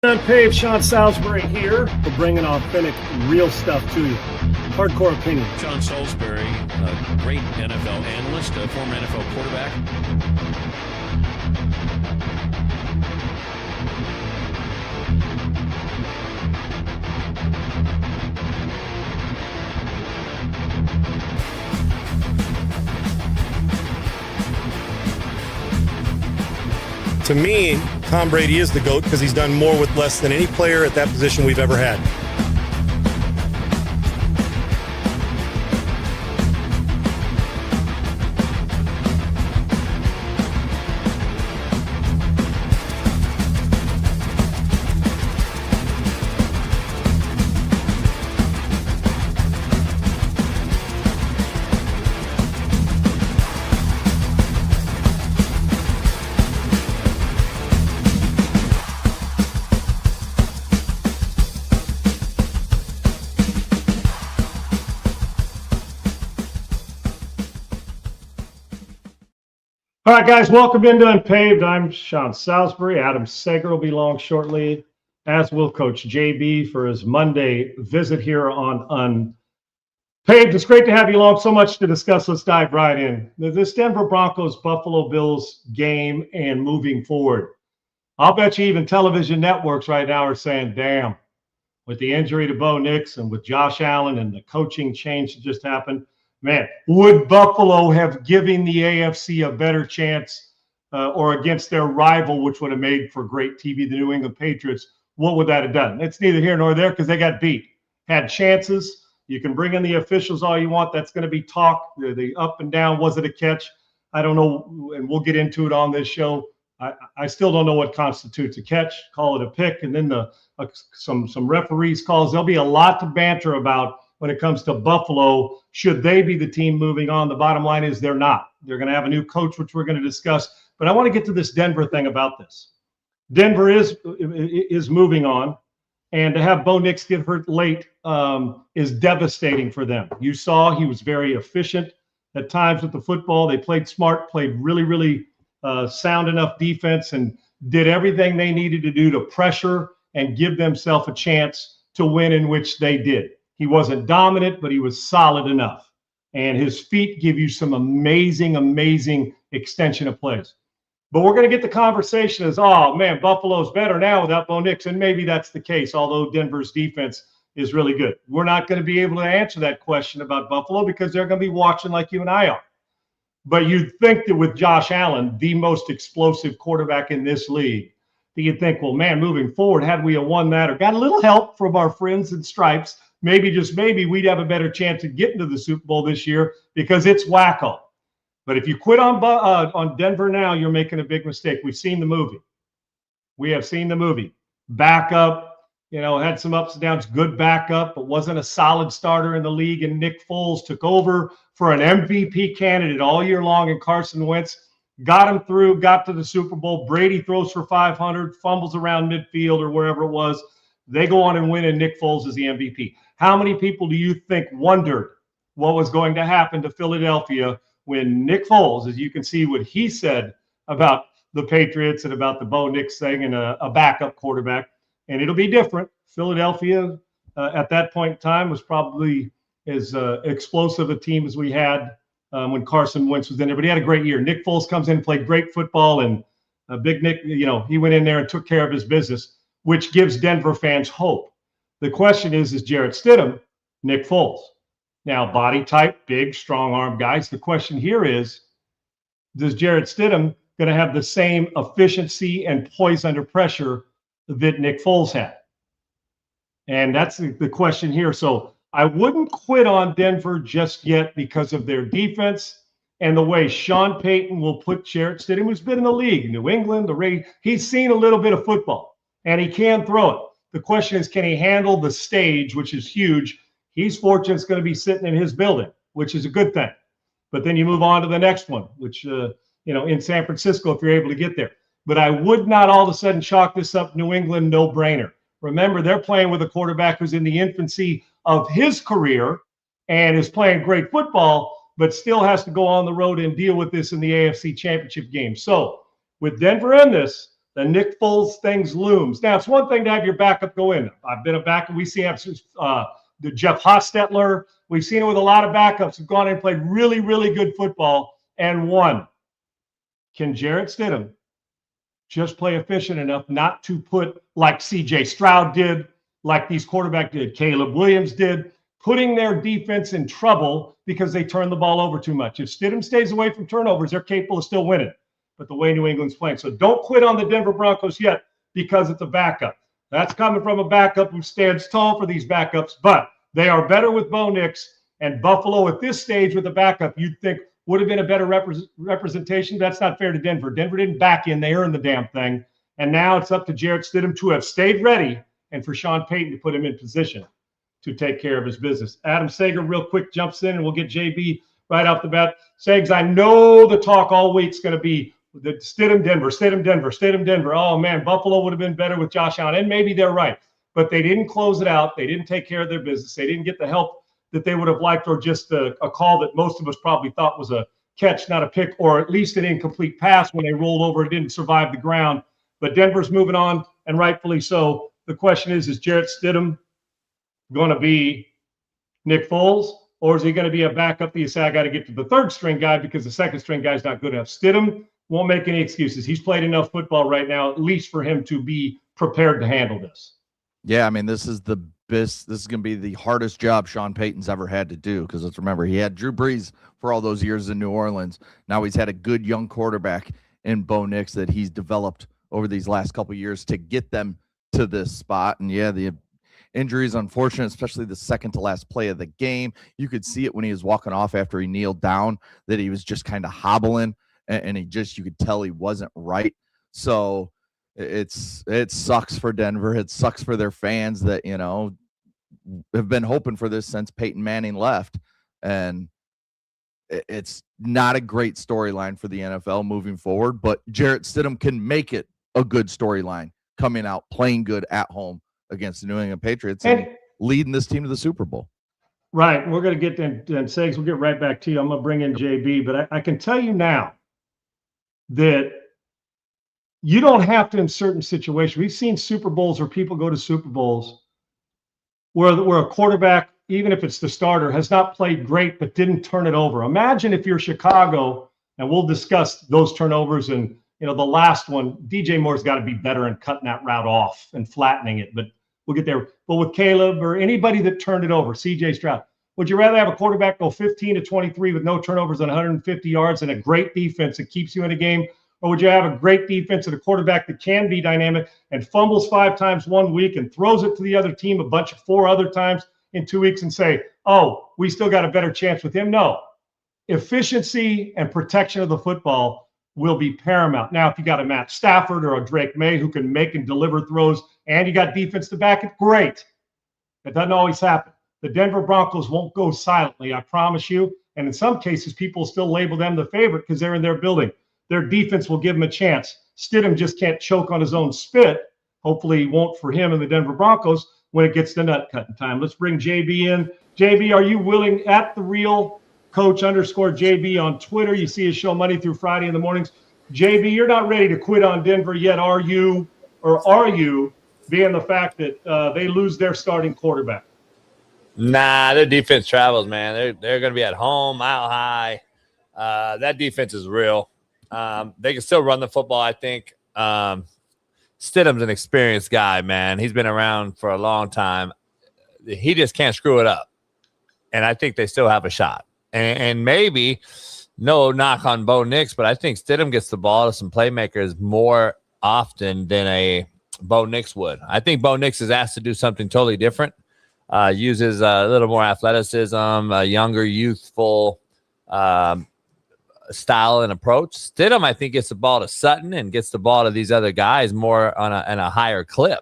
UNPAVED, Sean Salisbury here. We're bringing authentic, real stuff to you. Hardcore opinion. Sean Salisbury, a great NFL analyst, a former NFL quarterback. To me, Tom Brady is the GOAT because he's done more with less than any player at that position we've ever had. All right, guys, welcome into UNPAVED. I'm Sean Salisbury. Adam Sager will be along shortly, as will Coach JB for his Monday visit here on UNPAVED. It's great to have you along. So much to discuss. Let's dive right in. This Denver Broncos Buffalo Bills game and moving forward. I'll bet you even television networks right now are saying, damn, with the injury to Bo Nix and with Josh Allen and the coaching change that just happened, man, would Buffalo have given the AFC a better chance or against their rival, which would have made for great TV, the New England Patriots? What would that have done? It's neither here nor there because they got beat. Had chances. You can bring in the officials all you want. That's going to be talk. The up and down. Was it a catch? I don't know, and we'll get into it on this show. I still don't know what constitutes a catch. Call it a pick, and then some referees calls. There'll be a lot to banter about when it comes to Buffalo. Should they be the team moving on? The bottom line is they're not. They're going to have a new coach, which we're going to discuss. But I want to get to this Denver thing about this. Denver is moving on, and to have Bo Nix get hurt late is devastating for them. You saw he was very efficient at times with the football. They played smart, played really sound enough defense, and did everything they needed to do to pressure and give themselves a chance to win, in which they did. He wasn't dominant, but he was solid enough. And his feet give you some amazing extension of plays. But we're going to get the conversation as, oh, man, Buffalo's better now without Bo Nix. And maybe that's the case, although Denver's defense is really good. We're not going to be able to answer that question about Buffalo because they're going to be watching like you and I are. But you'd think that with Josh Allen, the most explosive quarterback in this league, that you'd think, well, man, moving forward, had we won that or got a little help from our friends in stripes, maybe, just maybe, we'd have a better chance of getting to the Super Bowl this year because it's wacko. But if you quit on Denver now, you're making a big mistake. We've seen the movie. We have seen the movie. Backup, had some ups and downs, good backup, but wasn't a solid starter in the league. And Nick Foles took over for an MVP candidate all year long, and Carson Wentz got him through, got to the Super Bowl. Brady throws for 500, fumbles around midfield or wherever it was. They go on and win, and Nick Foles is the MVP. How many people do you think wondered what was going to happen to Philadelphia when Nick Foles, as you can see what he said about the Patriots and about the Bo Nix thing and a backup quarterback? And it'll be different. Philadelphia at that point in time was probably as explosive a team as we had when Carson Wentz was in there. But he had a great year. Nick Foles comes in and played great football, and Big Nick, he went in there and took care of his business, which gives Denver fans hope. The question is Jarrett Stidham, Nick Foles? Now, body type, big, strong arm guys. The question here is Jarrett Stidham going to have the same efficiency and poise under pressure that Nick Foles had? And that's the question here. So I wouldn't quit on Denver just yet because of their defense and the way Sean Payton will put Jarrett Stidham, who's been in the league, New England, the Raiders. He's seen a little bit of football, and he can throw it. The question is, can he handle the stage, which is huge? He's fortunate it's going to be sitting in his building, which is a good thing. But then you move on to the next one, which, in San Francisco, if you're able to get there. But I would not all of a sudden chalk this up New England no-brainer. Remember, they're playing with a quarterback who's in the infancy of his career and is playing great football, but still has to go on the road and deal with this in the AFC Championship game. So with Denver in this, the Nick Foles things looms. Now, it's one thing to have your backup go in. I've been a backup. We see the Jeff Hostetler. We've seen it with a lot of backups who've gone in and played really, really good football and won. Can Jarrett Stidham just play efficient enough not to put, like C.J. Stroud did, like these quarterbacks did, Caleb Williams did, putting their defense in trouble because they turn the ball over too much? If Stidham stays away from turnovers, they're capable of still winning. But the way New England's playing. So don't quit on the Denver Broncos yet because it's a backup. That's coming from a backup who stands tall for these backups, but they are better with Bo Nix. And Buffalo at this stage with a backup, you'd think would have been a better representation. That's not fair to Denver. Denver didn't back in. They earned the damn thing. And now it's up to Jarrett Stidham to have stayed ready and for Sean Payton to put him in position to take care of his business. Adam Sager real quick jumps in, and we'll get JB right off the bat. Sags, I know the talk all week's going to be the Stidham Denver. Oh, man, Buffalo would have been better with Josh Allen. And maybe they're right. But they didn't close it out. They didn't take care of their business. They didn't get the help that they would have liked, or just a call that most of us probably thought was a catch, not a pick, or at least an incomplete pass when they rolled over and didn't survive the ground. But Denver's moving on, and rightfully so. The question is Jarrett Stidham going to be Nick Foles, or is he going to be a backup that you say, I got to get to the third string guy because the second string guy's not good enough? Stidham won't make any excuses. He's played enough football right now, at least for him to be prepared to handle this. Yeah, I mean, this is the best. This is going to be the hardest job Sean Payton's ever had to do, because let's remember, he had Drew Brees for all those years in New Orleans. Now he's had a good young quarterback in Bo Nix that he's developed over these last couple of years to get them to this spot. And yeah, the injury is unfortunate, especially the second to last play of the game. You could see it when he was walking off after he kneeled down, that he was just kind of hobbling, and you could tell he wasn't right. So it sucks for Denver. It sucks for their fans that, have been hoping for this since Peyton Manning left. And it's not a great storyline for the NFL moving forward, but Jarrett Stidham can make it a good storyline coming out, playing good at home against the New England Patriots and leading this team to the Super Bowl. Right. We're going to get to, and Sags, we'll get right back to you. I'm going to bring in JB, but I can tell you now that you don't have to in certain situations. We've seen Super Bowls where people go to Super Bowls where a quarterback, even if it's the starter, has not played great but didn't turn it over. Imagine if you're Chicago, and we'll discuss those turnovers, and the last one, DJ Moore's got to be better in cutting that route off and flattening it, but we'll get there. But with Caleb or anybody that turned it over, CJ Stroud, would you rather have a quarterback go 15 to 23 with no turnovers and 150 yards and a great defense that keeps you in a game? Or would you have a great defense and a quarterback that can be dynamic and fumbles 5 times 1 week and throws it to the other team a bunch of 4 other times in 2 weeks and say, oh, we still got a better chance with him? No. Efficiency and protection of the football will be paramount. Now, if you got a Matt Stafford or a Drake May who can make and deliver throws, and you got defense to back it, great. It doesn't always happen. The Denver Broncos won't go silently, I promise you. And in some cases, people still label them the favorite because they're in their building. Their defense will give them a chance. Stidham just can't choke on his own spit. Hopefully he won't for him and the Denver Broncos when it gets to nut cutting time. Let's bring JB in. JB, are you willing, at the real coach_JB on Twitter? You see his show Monday through Friday in the mornings. JB, you're not ready to quit on Denver yet, are you? Or are you, being the fact that they lose their starting quarterback? Nah, their defense travels, man. They're going to be at home, mile high. That defense is real. They can still run the football, I think. Stidham's an experienced guy, man. He's been around for a long time. He just can't screw it up. And I think they still have a shot. And maybe, no knock on Bo Nix, but I think Stidham gets the ball to some playmakers more often than a Bo Nix would. I think Bo Nix is asked to do something totally different. Uses a little more athleticism, a younger, youthful style and approach. Stidham, I think, gets the ball to Sutton and gets the ball to these other guys more on a higher clip.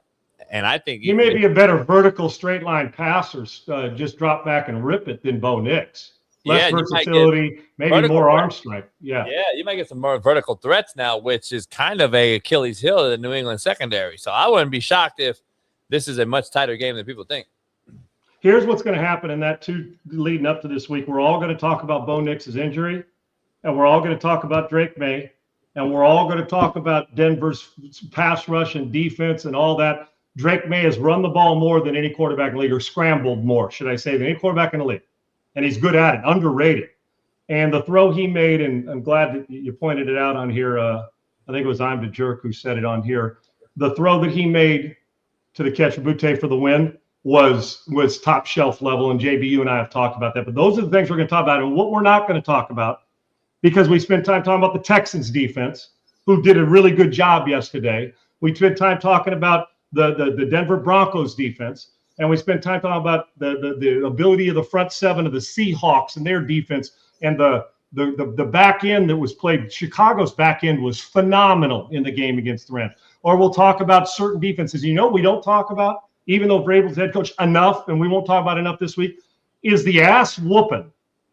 And I think he may be a better vertical straight line passer, just drop back and rip it, than Bo Nix. Less versatility, maybe more arm strength. Yeah, you might get some more vertical threats now, which is kind of a Achilles heel of the New England secondary. So I wouldn't be shocked if this is a much tighter game than people think. Here's what's going to happen in that two leading up to this week. We're all going to talk about Bo Nix's injury, and we're all going to talk about Drake May, and we're all going to talk about Denver's pass rush and defense and all that. Drake May has run the ball more than any quarterback in the league, or scrambled more, should I say, than any quarterback in the league. And he's good at it, underrated. And the throw he made, and I'm glad that you pointed it out on here. I think it was I'm the Jerk who said it on here. The throw that he made to the catch of Butte for the win was top shelf level. And JB, you and I have talked about that. But those are the things we're going to talk about. And what we're not going to talk about, because we spent time talking about the Texans defense, who did a really good job yesterday. We spent time talking about the Denver Broncos defense. And we spent time talking about the ability of the front seven of the Seahawks and their defense. And the back end that was played, Chicago's back end was phenomenal in the game against the Rams. Or we'll talk about certain defenses. You know, we don't talk about, even though Vrabel's head coach, enough, and we won't talk about enough this week, is the ass whooping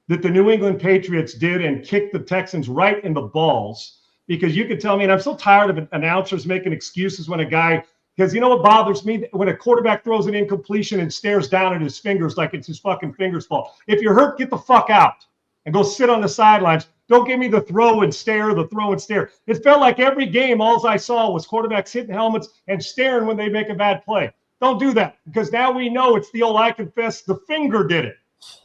that the New England Patriots did and kicked the Texans right in the balls. Because you could tell me, and I'm so tired of announcers making excuses when a guy, because you know what bothers me? When a quarterback throws an incompletion and stares down at his fingers like it's his fucking finger's fault. If you're hurt, get the fuck out and go sit on the sidelines. Don't give me the throw and stare, the throw and stare. It felt like every game, all I saw was quarterbacks hitting helmets and staring when they make a bad play. Don't do that, because now we know it's the old I confess, the finger did it.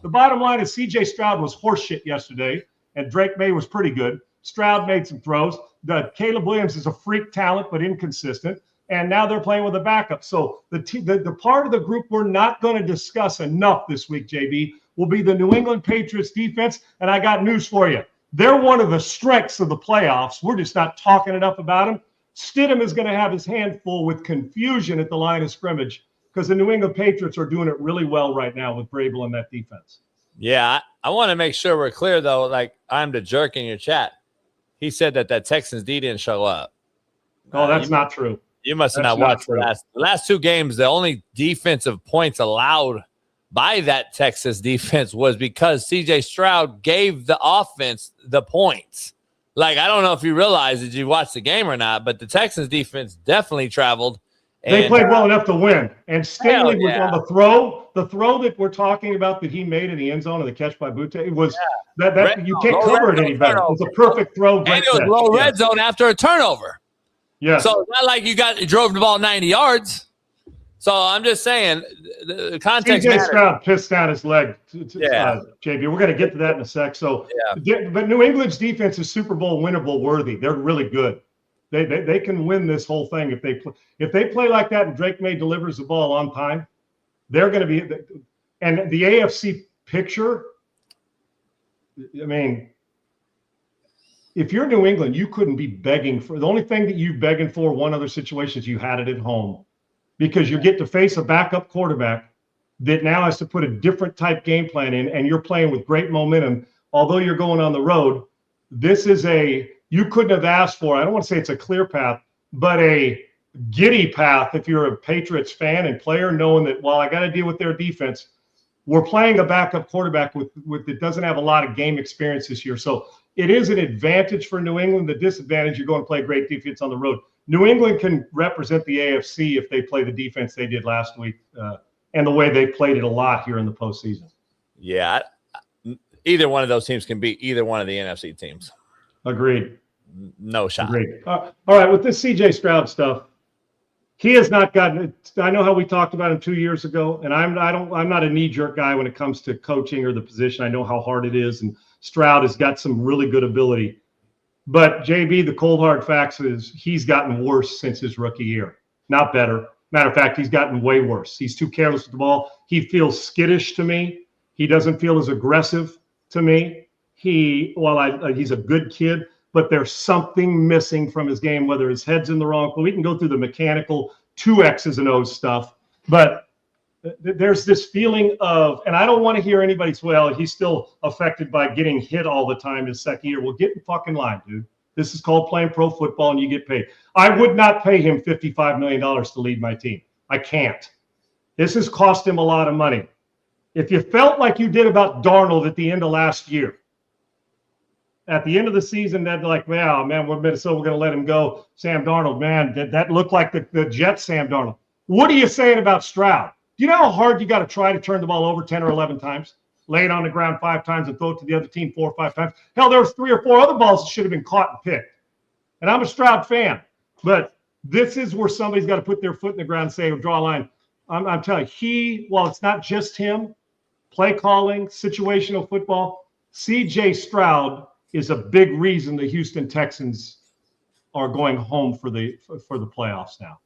The bottom line is C.J. Stroud was horseshit yesterday, and Drake May was pretty good. Stroud made some throws. Caleb Williams is a freak talent, but inconsistent. And now they're playing with a backup. So the part of the group we're not going to discuss enough this week, JB, will be the New England Patriots defense. And I got news for you. They're one of the strengths of the playoffs. We're just not talking enough about them. Stidham is going to have his hand full with confusion at the line of scrimmage, because the New England Patriots are doing it really well right now with Vrabel and that defense. Yeah, I want to make sure we're clear, though. Like, I'm the jerk in your chat. He said that Texans D didn't show up. Oh, that's not true. You must have not watched the last two games. The only defensive points allowed by that Texas defense was because C.J. Stroud gave the offense the points. Like, I don't know if you realize, did you watch the game or not, but the Texans defense definitely traveled. They played well enough to win. And Stingley was on the throw. The throw that we're talking about that he made in the end zone of the catch by Butte was that you can't cover it any better. It was a perfect throw. And it was low red zone after a turnover. Yeah. So it's not like you drove the ball 90 yards. So I'm just saying the context. C.J. Stroud pissed down his leg. JB, we're going to get to that in a sec. So, but New England's defense is Super Bowl winnable worthy. They're really good. They can win this whole thing if they play like that and Drake May delivers the ball on time. They're going to be, and the AFC picture. I mean, if you're New England, you couldn't be begging for the only thing that you're begging for. One other situation is you had it at home, because you get to face a backup quarterback that now has to put a different type game plan in, and you're playing with great momentum. Although you're going on the road, this is you couldn't have asked for. I don't want to say it's a clear path, but a giddy path if you're a Patriots fan and player, knowing that while I got to deal with their defense, we're playing a backup quarterback with that doesn't have a lot of game experience this year. So it is an advantage for New England. The disadvantage, you're going to play great defense on the road. New England can represent the AFC if they play the defense they did last week and the way they played it a lot here in the postseason. Yeah, either one of those teams can beat either one of the NFC teams. Agreed. No shot. Agreed. All right, with this C.J. Stroud stuff, he has not gotten it. I know how we talked about him 2 years ago, and I'm not a knee-jerk guy when it comes to coaching or the position. I know how hard it is, and Stroud has got some really good ability. But JB, the cold hard facts is he's gotten worse since his rookie year, not better. Matter of fact, he's gotten way worse. He's too careless with the ball. He feels skittish to me. He doesn't feel as aggressive to me. He's a good kid, but there's something missing from his game, whether his head's in the wrong. We can go through the mechanical 2 X's and O's stuff, but there's this feeling of, and I don't want to hear anybody say, well, he's still affected by getting hit all the time his second year. Well, get in fucking line, dude. This is called playing pro football, and you get paid. I would not pay him $55 million to lead my team. I can't. This has cost him a lot of money. If you felt like you did about Darnold at the end of last year, at the end of the season, they'd be like, well, man, we're Minnesota, we're going to let him go. Sam Darnold, man, that looked like the Jets Sam Darnold. What are you saying about Stroud? Do you know how hard you got to try to turn the ball over 10 or 11 times? Lay it on the ground 5 times and throw it to the other team 4 or 5 times. Hell, there was 3 or 4 other balls that should have been caught and picked. And I'm a Stroud fan, but this is where somebody's got to put their foot in the ground and say, draw a line. I'm telling you, while it's not just him, play calling, situational football, CJ Stroud is a big reason the Houston Texans are going home for the playoffs now.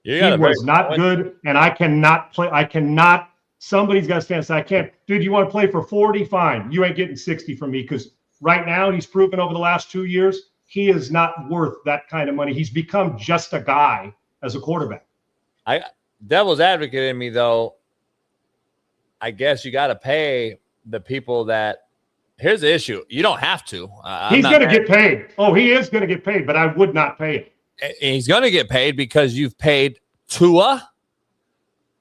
He was not good, and I cannot play. Somebody's got to stand and say, I can't. Dude, you want to play for 40? Fine. You ain't getting 60 from me, because right now he's proven over the last 2 years he is not worth that kind of money. He's become just a guy as a quarterback. Devil's advocate in me, though, I guess you got to pay the people that – here's the issue. You don't have to. He's going to get paid. Oh, he is going to get paid, but I would not pay him. He's going to get paid because you've paid Tua,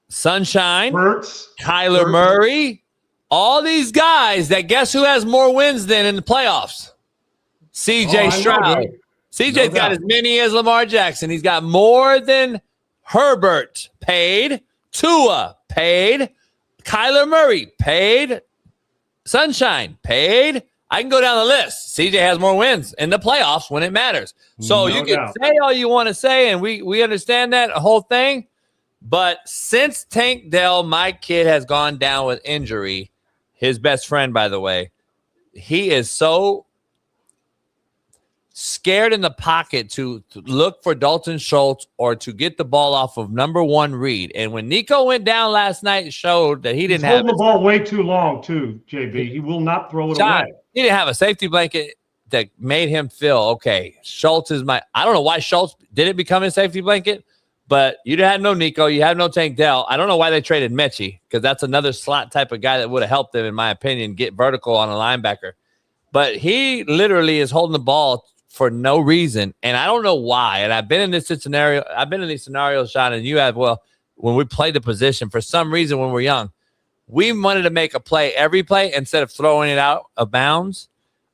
Sunshine, Hurts, Kyler Murray, all these guys that guess who has more wins than in the playoffs? CJ Stroud. CJ's got as many as Lamar Jackson. He's got more than Herbert paid, Tua paid, Kyler Murray paid, Sunshine paid. I can go down the list. CJ has more wins in the playoffs when it matters. So you can say all you want to say, and we understand that whole thing. But since Tank Dell, my kid, has gone down with injury, his best friend, by the way, he is so scared in the pocket to look for Dalton Schultz or to get the ball off of number one read. And when Nico went down last night, it showed that he didn't have the ball way too long, too, JB. He will not throw it away. He didn't have a safety blanket that made him feel, okay, Schultz is I don't know why Schultz didn't become his safety blanket, but you had no Nico. You had no Tank Dell. I don't know why they traded Mechie, because that's another slot type of guy that would have helped them, in my opinion, get vertical on a linebacker. But he literally is holding the ball for no reason, and I don't know why. And I've been in this scenario. I've been in these scenarios, Sean, and you have. Well, when we played the position, for some reason, when we're young, we wanted to make a play every play instead of throwing it out of bounds.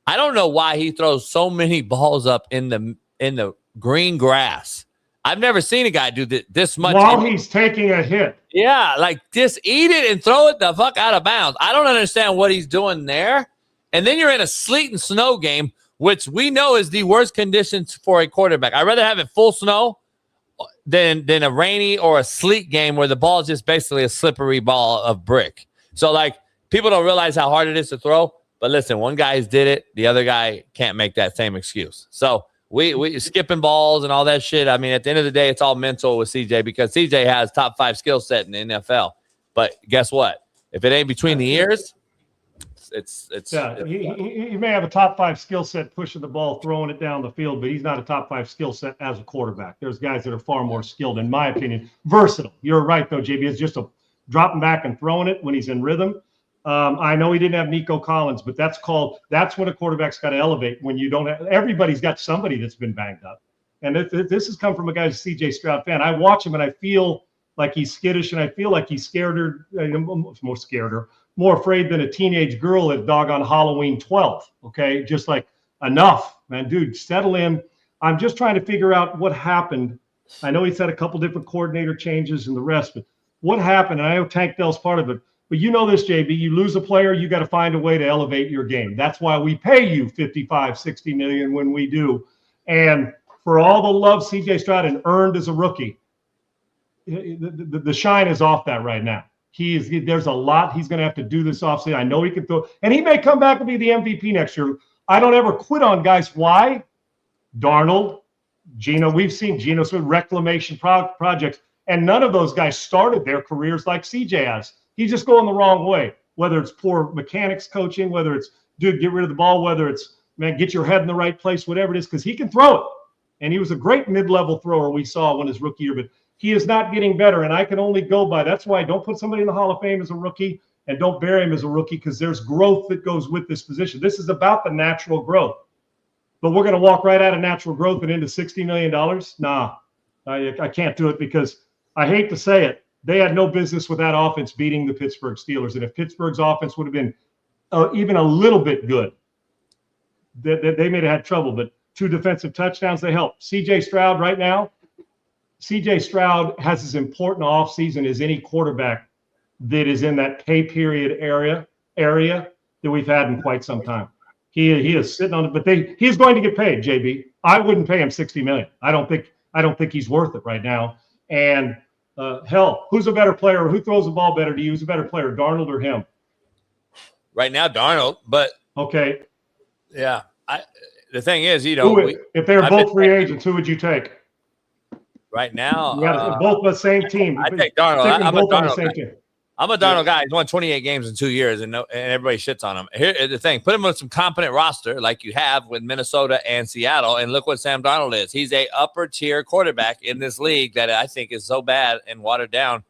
I don't know why he throws so many balls up in the green grass. I've never seen a guy do this much while he's taking a hit. Yeah, like just eat it and throw it the fuck out of bounds. I don't understand what he's doing there. And then you're in a sleet and snow game, which we know is the worst conditions for a quarterback. I'd rather have it full snow than a rainy or a sleet game where the ball is just basically a slippery ball of brick. So, like, people don't realize how hard it is to throw. But listen, one guy did it. The other guy can't make that same excuse. So we skipping balls and all that shit. I mean, at the end of the day, it's all mental with CJ, because CJ has top 5 skill set in the NFL. But guess what? If it ain't between the ears, he may have a top 5 skill set pushing the ball, throwing it down the field, but he's not a top 5 skill set as a quarterback. There's guys that are far more skilled, in my opinion. Versatile. You're right, though, JB. It's just a dropping back and throwing it when he's in rhythm. I know he didn't have Nico Collins, but that's when a quarterback's got to elevate, when you don't have – everybody's got somebody that's been banged up. And this has come from a guy who's a CJ Stroud fan. I watch him, and I feel like he's skittish, and I feel like he's more afraid than a teenage girl at doggone Halloween 12, okay? Just like, enough, man. Dude, settle in. I'm just trying to figure out what happened. I know he's had a couple different coordinator changes and the rest, but what happened? And I know Tank Dell's part of it. But you know this, JB, you lose a player, you got to find a way to elevate your game. That's why we pay you $55-60 million when we do. And for all the love CJ Stroud earned as a rookie, the shine is off that right now. There's a lot he's going to have to do this offseason. I know he can throw, and he may come back and be the MVP next year. I don't ever quit on guys. Why? Darnold, Geno. We've seen Geno's reclamation projects, and none of those guys started their careers like CJ has. He's just going the wrong way, whether it's poor mechanics coaching, whether it's, dude, get rid of the ball, whether it's, man, get your head in the right place, whatever it is, because he can throw it. And he was a great mid-level thrower we saw when his rookie year, but he is not getting better, and I can only go by. That's why don't put somebody in the Hall of Fame as a rookie, and don't bury him as a rookie, because there's growth that goes with this position. This is about the natural growth. But we're going to walk right out of natural growth and into $60 million? Nah, I can't do it, because I hate to say it, they had no business with that offense beating the Pittsburgh Steelers. And if Pittsburgh's offense would have been even a little bit good, they may have had trouble. But 2 defensive touchdowns, they helped. CJ Stroud right now, CJ Stroud has as important an offseason as any quarterback that is in that pay period area that we've had in quite some time. He is sitting on it, but he's going to get paid, JB. I wouldn't pay him $60 million. I don't think he's worth it right now. And hell, who's a better player? Who throws the ball better to you? Who's a better player, Darnold or him? Right now, Darnold. But okay, yeah, the thing is, if they're both free agents, who would you take? Right now, both the same team. I take Darnold. I'm a Darnold guy. I'm a Darnold guy. He's won 28 games in 2 years, and everybody shits on him. Here's the thing: put him with some competent roster like you have with Minnesota and Seattle, and look what Sam Darnold is. He's a upper tier quarterback in this league that I think is so bad and watered down.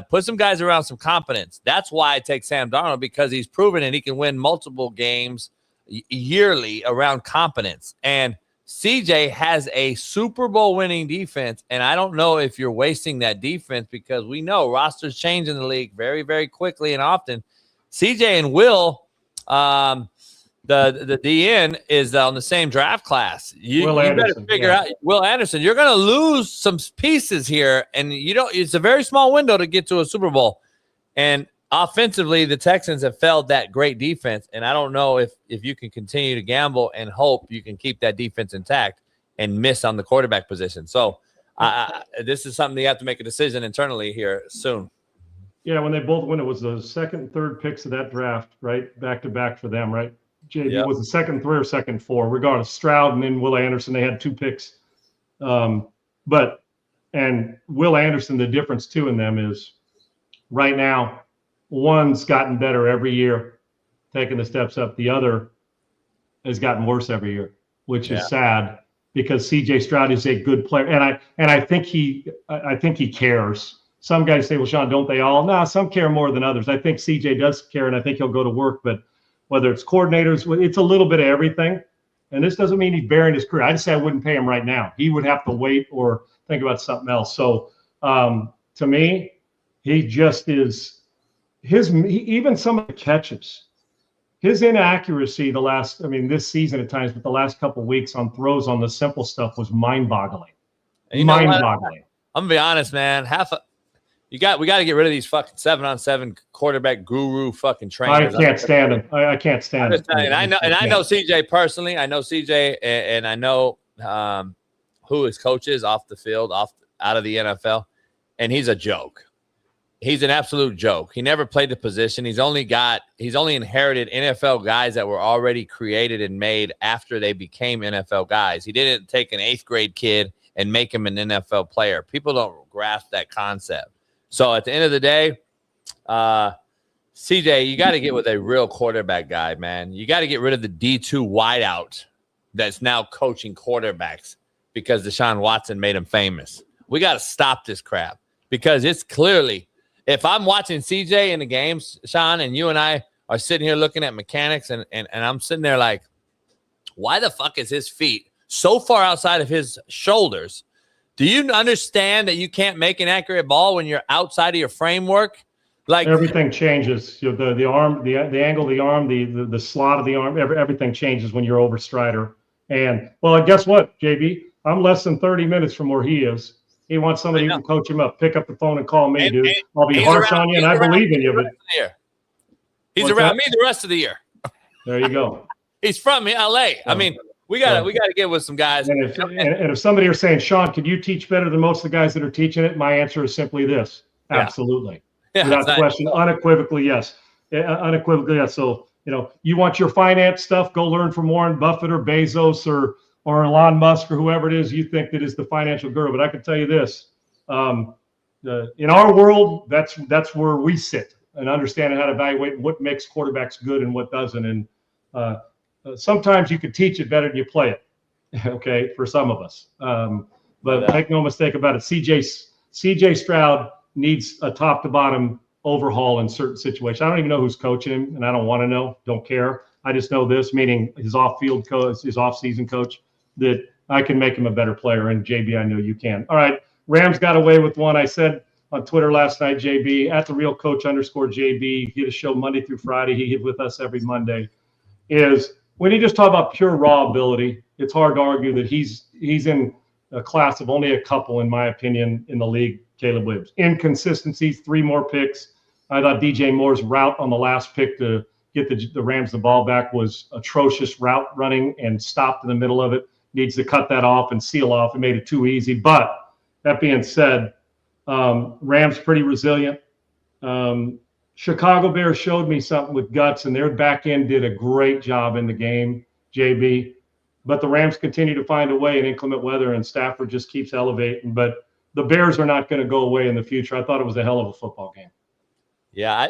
Put some guys around some competence. That's why I take Sam Darnold, because he's proven and he can win multiple games yearly around competence. And CJ has a Super Bowl winning defense, and I don't know if you're wasting that defense, because we know rosters change in the league very, very quickly and often. CJ and Will, the DN, is on the same draft class. You better figure out Will Anderson. You're going to lose some pieces here, and it's a very small window to get to a Super Bowl. And offensively, the Texans have failed that great defense, and I don't know if you can continue to gamble and hope you can keep that defense intact and miss on the quarterback position. So this is something you have to make a decision internally here soon. Yeah, when they both win, it was the second and third picks of that draft, right? Back to back for them, right? JB was the second 3 or second 4, regardless. Stroud and then Will Anderson, they had 2 picks. And Will Anderson, the difference too in them is right now, one's gotten better every year, taking the steps up. The other has gotten worse every year, which is sad, because CJ Stroud is a good player, and I think he cares. Some guys say, "Well, Sean, don't they all?" No, some care more than others. I think CJ does care, and I think he'll go to work. But whether it's coordinators, it's a little bit of everything. And this doesn't mean he's burying his career. I just say I wouldn't pay him right now. He would have to wait or think about something else. So to me, he just is. Even some of the catches, his inaccuracy this season at times, but the last couple of weeks on throws on the simple stuff was mind-boggling. Mind-boggling. I'm gonna be honest, man. We got to get rid of these fucking 7-on-7 quarterback guru fucking trainers. I can't stand them. I can't stand them. I know CJ personally. I know CJ, and I know who his coach is off the field, out of the NFL, and he's a joke. He's an absolute joke. He never played the position. He's only inherited NFL guys that were already created and made after they became NFL guys. He didn't take an 8th grade kid and make him an NFL player. People don't grasp that concept. So at the end of the day, CJ, you got to get with a real quarterback guy, man. You got to get rid of the D2 wideout that's now coaching quarterbacks because Deshaun Watson made him famous. We got to stop this crap, because it's clearly, if I'm watching CJ in the games, Sean, and you and I are sitting here looking at mechanics, and I'm sitting there like, why the fuck is his feet so far outside of his shoulders? Do you understand that you can't make an accurate ball when you're outside of your framework? Like, everything changes. The arm, the angle of the arm, the slot of the arm, everything changes when you're over Strider. And well, guess what, JB? I'm less than 30 minutes from where he is. He wants somebody who can coach him up. Pick up the phone and call me, dude. I'll be harsh on you, and I believe in you. But he's around me the rest of the year. There you go. He's from LA. I mean, we gotta get with some guys. And if somebody are saying, Sean, could you teach better than most of the guys that are teaching it? My answer is simply this: absolutely, without question, unequivocally, yes. Unequivocally, yes. So you want your finance stuff? Go learn from Warren Buffett or Bezos or Elon Musk or whoever it is you think that is the financial guru. But I can tell you this: in our world, that's where we sit and understanding how to evaluate what makes quarterbacks good and what doesn't. And sometimes you can teach it better than you play it. Okay, for some of us. But make no mistake about it. CJ Stroud needs a top to bottom overhaul in certain situations. I don't even know who's coaching him, and I don't want to know. Don't care. I just know this, meaning his off-field coach, his off-season coach, that I can make him a better player. And JB, I know you can. All right, Rams got away with one. I said on Twitter last night, JB at @therealcoach_JB. He had a show Monday through Friday. He hit with us every Monday. Is when you just talk about pure raw ability, it's hard to argue that he's in a class of only a couple, in my opinion, in the league. Caleb Williams. Inconsistencies, 3 more picks. I thought DJ Moore's route on the last pick to get the Rams the ball back was atrocious route running and stopped in the middle of it. needs to cut that off and seal off. It made it too easy. But that being said, Rams pretty resilient. Chicago Bears showed me something with guts, and their back end did a great job in the game, JB. But the Rams continue to find a way in inclement weather, and Stafford just keeps elevating. But the Bears are not going to go away in the future. I thought it was a hell of a football game. Yeah,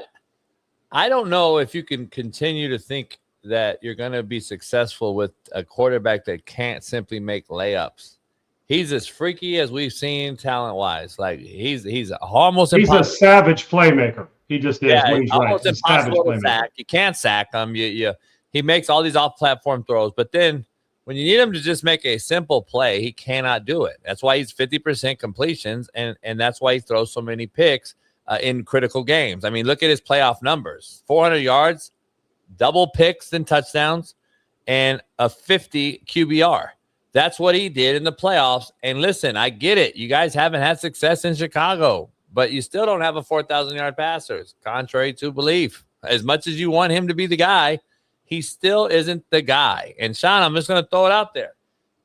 I don't know if you can continue to think that you're going to be successful with a quarterback that can't simply make layups. He's as freaky as we've seen talent-wise. Like he's almost impossible. He's a savage playmaker. He just is when he's almost right. impossible to sack. You can't sack him. He makes all these off-platform throws, but then when you need him to just make a simple play, he cannot do it. That's why he's 50% completions, and that's why he throws so many picks in critical games. I mean, look at his playoff numbers: 400 yards, double picks and touchdowns, and a 50 QBR. That's what he did in the playoffs. And listen, I get it. You guys haven't had success in Chicago, but you still don't have a 4,000-yard passer, contrary to belief. As much as you want him to be the guy, he still isn't the guy. And, Sean, I'm just going to throw it out there.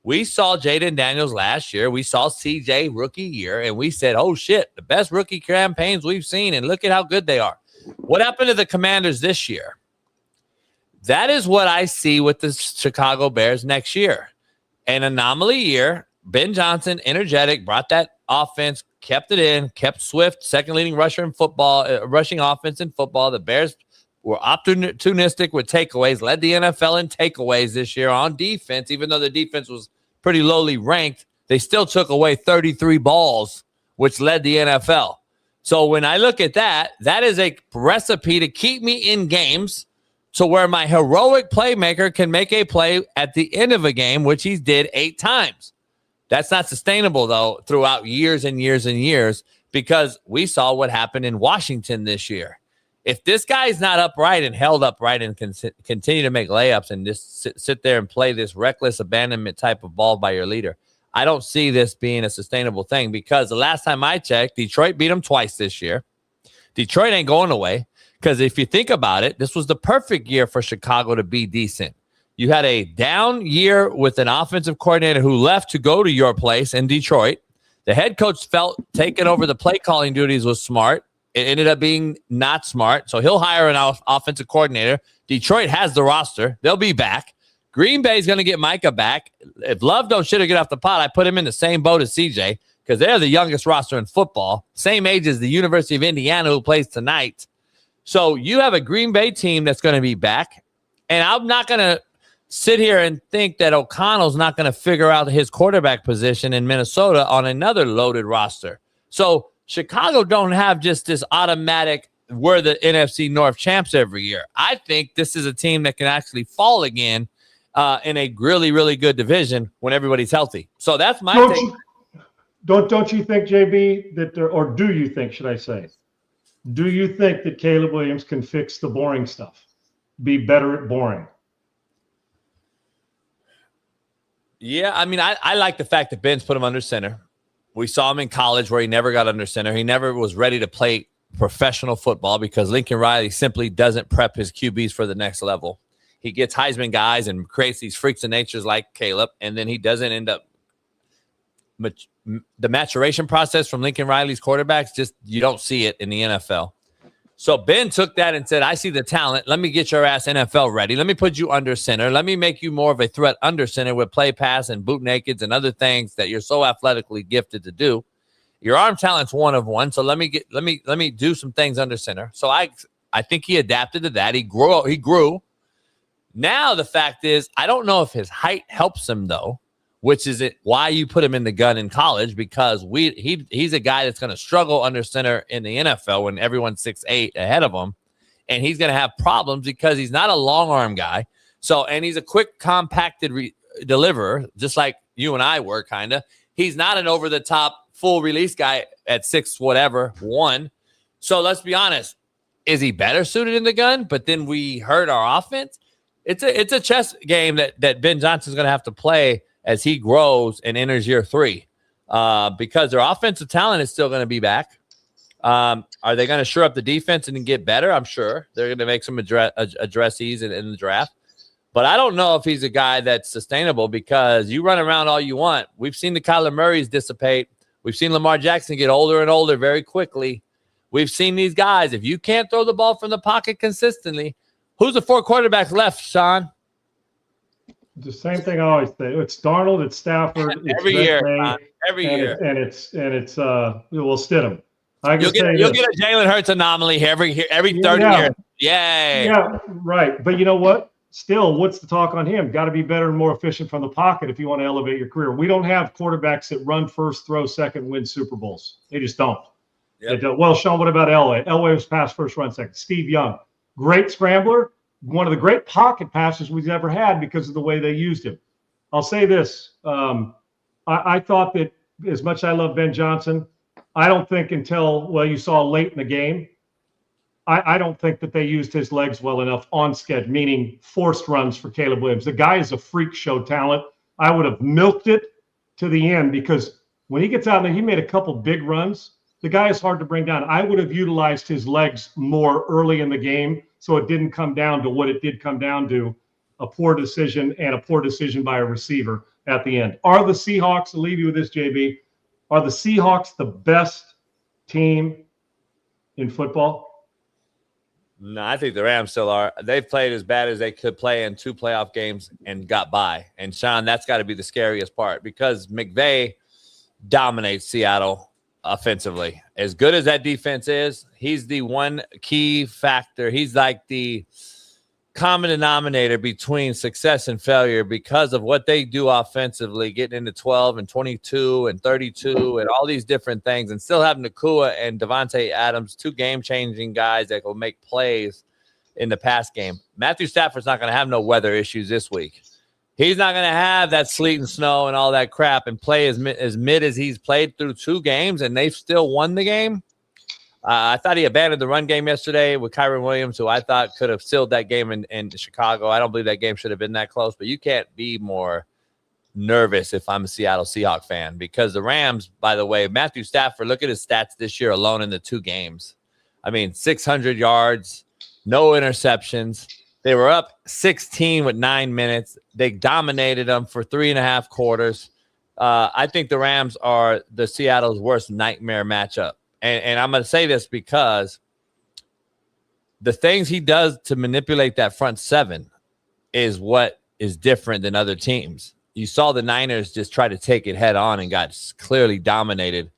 We saw Jaden Daniels last year. We saw CJ rookie year, and we said, oh, shit, the best rookie campaigns we've seen, and look at how good they are. What happened to the Commanders this year? That is what I see with the Chicago Bears next year. An anomaly year. Ben Johnson, energetic, brought that offense, kept it in, kept Swift, second leading rusher in football, rushing offense in football. The Bears were opportunistic with takeaways, led the NFL in takeaways this year on defense. Even though the defense was pretty lowly ranked, they still took away 33 balls, which led the NFL. So when I look at that, that is a recipe to keep me in games to where my heroic playmaker can make a play at the end of a game, which he did 8 times. That's not sustainable, though, throughout years and years and years, because we saw what happened in Washington this year. If this guy is not upright and held upright and can continue to make layups and just sit there and play this reckless abandonment type of ball by your leader, I don't see this being a sustainable thing, because the last time I checked, Detroit beat them twice this year. Detroit ain't going away. Because if you think about it, this was the perfect year for Chicago to be decent. You had a down year with an offensive coordinator who left to go to your place in Detroit. The head coach felt taking over the play calling duties was smart. It ended up being not smart. So he'll hire an offensive coordinator. Detroit has the roster. They'll be back. Green Bay is going to get Micah back. If Love don't shit or get off the pot, I put him in the same boat as CJ, because they're the youngest roster in football. Same age as the University of Indiana, who plays tonight. So you have a Green Bay team that's going to be back, and I'm not going to sit here and think that O'Connell's not going to figure out his quarterback position in Minnesota on another loaded roster. So Chicago don't have just this automatic, we're the NFC North champs every year. I think this is a team that can actually fall again in a really, really good division when everybody's healthy. So that's my take. Don't you think, JB, that or do you think, should I say, do you think that Caleb Williams can fix the boring stuff, be better at boring? Yeah, I mean, I like the fact that Ben's put him under center. We saw him in college where he never got under center. He never was ready to play professional football because Lincoln Riley simply doesn't prep his QBs for the next level. He gets Heisman guys and creates these freaks of natures like Caleb, and then he doesn't end up the maturation process from Lincoln Riley's quarterbacks, just you don't see it in the NFL. So Ben took that and said, I see the talent. Let me get your ass NFL ready. Let me put you under center. Let me make you more of a threat under center with play pass and boot nakeds and other things that you're so athletically gifted to do. Your arm talent's one of one. So let me do some things under center. So I think he adapted to that. He grew. Now the fact is, I don't know if his height helps him though, which is why you put him in the gun in college, because he's a guy that's going to struggle under center in the NFL when everyone's 6'8" ahead of him, and he's going to have problems because he's not a long arm guy. So, and he's a quick, compacted deliverer, just like you and I were kind of. He's not an over the top full release guy at 6'1". So let's be honest, is he better suited in the gun? But then we hurt our offense. It's a chess game that Ben Johnson's going to have to play as he grows and enters year 3, because their offensive talent is still going to be back. Are they going to shore up the defense and get better? I'm sure they're going to make some addressees in the draft. But I don't know if he's a guy that's sustainable because you run around all you want. We've seen the Kyler Murrays dissipate. We've seen Lamar Jackson get older and older very quickly. We've seen these guys. If you can't throw the ball from the pocket consistently, who's the 4 quarterbacks left, Sean? The same thing I always say. It's Darnold, it's Stafford, it's Every year, McVay, every and year. It's Stidham. I can You'll get a Jalen Hurts anomaly every third year. Yay. Yeah, right. But you know what? Still, what's the talk on him? Got to be better and more efficient from the pocket if you want to elevate your career. We don't have quarterbacks that run first, throw second, win Super Bowls. They just don't. Yep. They don't. Well, Sean, what about Elway? Elway was pass first, run second. Steve Young, great scrambler, one of the great pocket passers we've ever had because of the way they used him. I'll say this. I thought that as much as I love Ben Johnson, I don't think until you saw late in the game, I don't think that they used his legs well enough on schedule, meaning forced runs for Caleb Williams. The guy is a freak show talent. I would have milked it to the end because when he gets out there, he made a couple big runs. The guy is hard to bring down. I would have utilized his legs more early in the game so it didn't come down to what it did come down to, a poor decision and a poor decision by a receiver at the end. Are the Seahawks, I'll leave you with this, JB, are the Seahawks the best team in football? No, I think the Rams still are. They've played as bad as they could play in 2 playoff games and got by. And, Sean, that's got to be the scariest part because McVay dominates Seattle offensively. As good as that defense is, he's the one key factor. He's like the common denominator between success and failure because of what they do offensively, getting into 12 and 22 and 32 and all these different things, and still having Nakua and Devontae Adams, 2 game-changing guys that will make plays in the pass game. Matthew Stafford's not going to have no weather issues this week. He's not going to have that sleet and snow and all that crap and play as mid as he's played through 2 games, and they've still won the game. I thought he abandoned the run game yesterday with Kyron Williams, who I thought could have sealed that game in Chicago. I don't believe that game should have been that close, but you can't be more nervous if I'm a Seattle Seahawks fan because the Rams, by the way, Matthew Stafford, look at his stats this year alone in the 2 games. I mean, 600 yards, no interceptions. They were up 16 with 9 minutes. They dominated them for 3.5 quarters. I think the Rams are the Seattle's worst nightmare matchup. And I'm going to say this because the things he does to manipulate that front 7 is what is different than other teams. You saw the Niners just try to take it head on and got clearly dominated.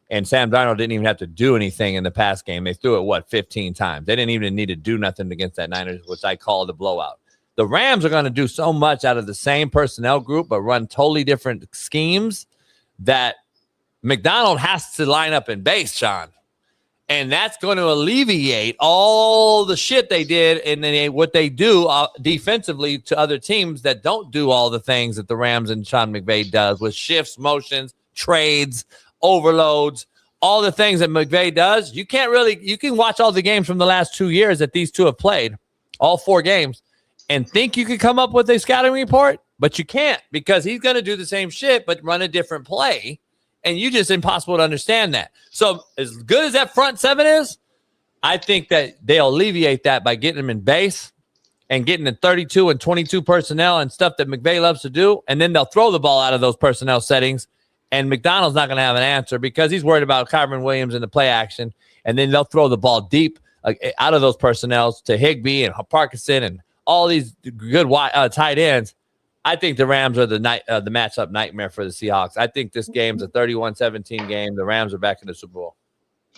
And Sam Darnold didn't even have to do anything in the pass game. They threw it, 15 times. They didn't even need to do nothing against that Niners, which I call the blowout. The Rams are going to do so much out of the same personnel group but run totally different schemes that McDonald has to line up in base, Sean. And that's going to alleviate all the shit they did and what they do defensively to other teams that don't do all the things that the Rams and Sean McVay does with shifts, motions, trades, overloads, all the things that McVay does. You can watch all the games from the last 2 years that these two have played, all 4 games, and think you could come up with a scouting report, but you can't because he's going to do the same shit but run a different play. And you just impossible to understand that. So as good as that front 7 is, I think that they'll alleviate that by getting them in base and getting the 32 and 22 personnel and stuff that McVay loves to do. And then they'll throw the ball out of those personnel settings. And McDonald's not going to have an answer because he's worried about Kyron Williams in the play action. And then they'll throw the ball deep out of those personnels to Higbee and Parkinson and all these good tight ends. I think the Rams are the matchup nightmare for the Seahawks. I think this game's a 31-17 game. The Rams are back in the Super Bowl.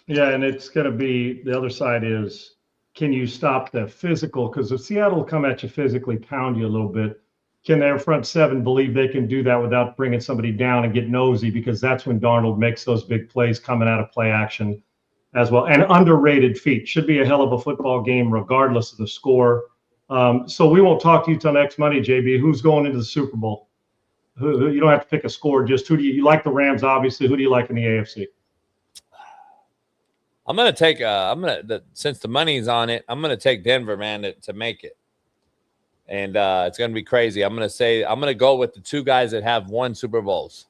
Yeah, and it's going to be the other side is, can you stop the physical? Because if Seattle will come at you physically, pound you a little bit, can their front 7 believe they can do that without bringing somebody down and get nosy? Because that's when Darnold makes those big plays coming out of play action as well. And underrated feet. Should be a hell of a football game regardless of the score. So we won't talk to you till next Monday, JB. Who's going into the Super Bowl? Who you don't have to pick a score. Just who do you like? The Rams, obviously. Who do you like in the AFC? I'm gonna take. Since the money's on it, I'm gonna take Denver, man, to make it. And it's gonna be crazy. I'm gonna go with the 2 guys that have won Super Bowls.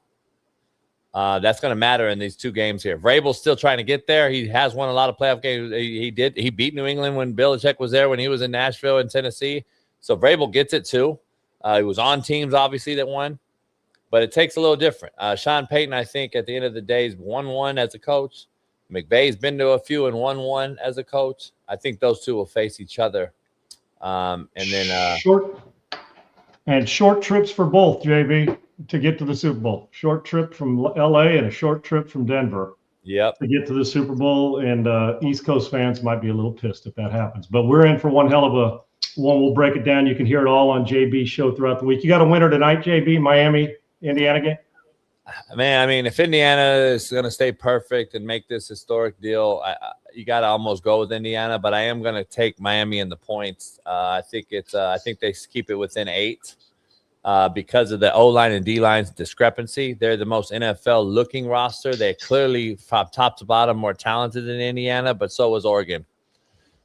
That's going to matter in these 2 games here. Vrabel's still trying to get there. He has won a lot of playoff games. He beat New England when Belichick was there, when he was in Nashville and Tennessee. So Vrabel gets it too. He was on teams, obviously, that won. But it takes a little different. Sean Payton, I think, at the end of the day, is 1-1 as a coach. McVay's been to a few and 1-1 as a coach. I think those two will face each other. And then short trips for both, JB, to get to the Super Bowl. Short trip from LA and a short trip from Denver. Yep. To get to the Super Bowl, and East Coast fans might be a little pissed if that happens. But we're in for one hell of a one. We'll break it down. You can hear it all on JB's show throughout the week. You got a winner tonight, JB, Miami, Indiana game? Man, I mean, if Indiana is going to stay perfect and make this historic deal, you got to almost go with Indiana. But I am going to take Miami in the points. I think they keep it within 8 because of the O-line and D-line's discrepancy. They're the most NFL-looking roster. They clearly, from top to bottom, more talented than Indiana, but so was Oregon.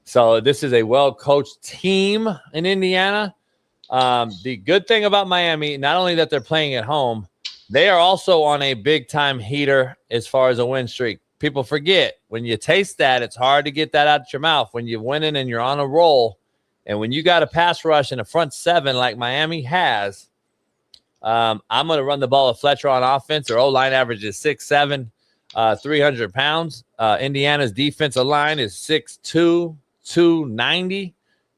So this is a well-coached team in Indiana. The good thing about Miami, not only that they're playing at home, they are also on a big-time heater as far as a win streak. People forget, when you taste that, it's hard to get that out of your mouth. When you're winning and you're on a roll, and when you got a pass rush in a front 7 like Miami has, I'm going to run the ball with Fletcher on offense. Their O-line average is 6'7", 300 pounds. Indiana's defensive line is 6'2", 290.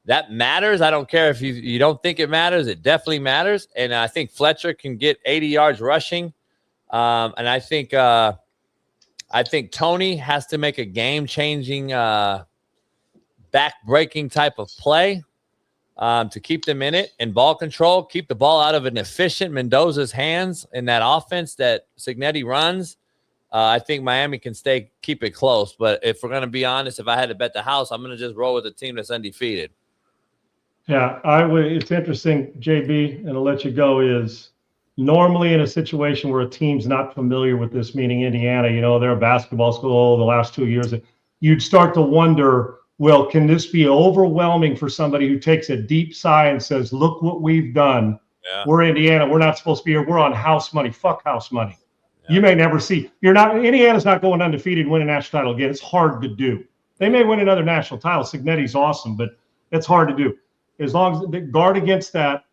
That matters. I don't care if you don't think it matters. It definitely matters. And I think Fletcher can get 80 yards rushing. And I think Tony has to make a game-changing, back-breaking type of play to keep them in it. And ball control, keep the ball out of an efficient Mendoza's hands in that offense that Cignetti runs. I think Miami can keep it close. But if we're going to be honest, if I had to bet the house, I'm going to just roll with a team that's undefeated. Yeah, I would. It's interesting, JB, and I'll let you go, is normally in a situation where a team's not familiar with this, meaning Indiana, they're a basketball school the last 2 years, you'd start to wonder, well, can this be overwhelming for somebody who takes a deep sigh and says, look what we've done. Yeah. We're Indiana. We're not supposed to be here. We're on house money. Fuck house money. Yeah. You may never see. Indiana's not going undefeated and win a national title again. It's hard to do. They may win another national title. Cignetti's awesome, but it's hard to do. As long as they guard against that,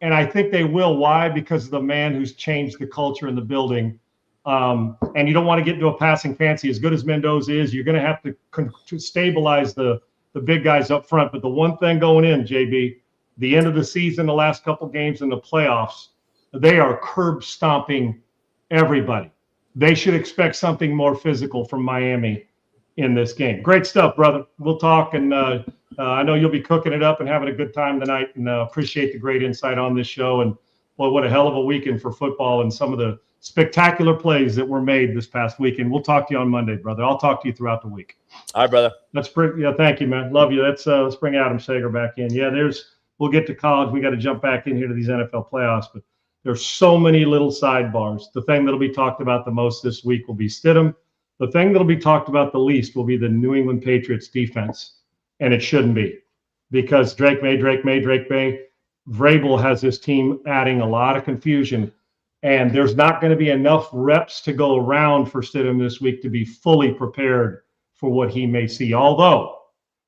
and I think they will. Why? Because of the man who's changed the culture in the building. And you don't want to get into a passing fancy. As good as Mendoza is, you're going to have to stabilize the big guys up front. But the one thing going in, JB, the end of the season, the last couple games in the playoffs, they are curb stomping everybody. They should expect something more physical from Miami in this game. Great stuff, brother. We'll talk, and I know you'll be cooking it up and having a good time tonight, and appreciate the great insight on this show. And boy, what a hell of a weekend for football and some of the spectacular plays that were made this past weekend. We'll talk to you on Monday, brother. I'll talk to you throughout the week. All right, brother. Thank you, man. Love you. Let's bring Adam Sager back in. Yeah, we'll get to college. We got to jump back in here to these NFL playoffs, but there's so many little sidebars. The thing that'll be talked about the most this week will be Stidham. The thing that'll be talked about the least will be the New England Patriots defense. And it shouldn't be, because Drake May, Vrabel has this team adding a lot of confusion, and there's not going to be enough reps to go around for Stidham this week to be fully prepared for what he may see. Although,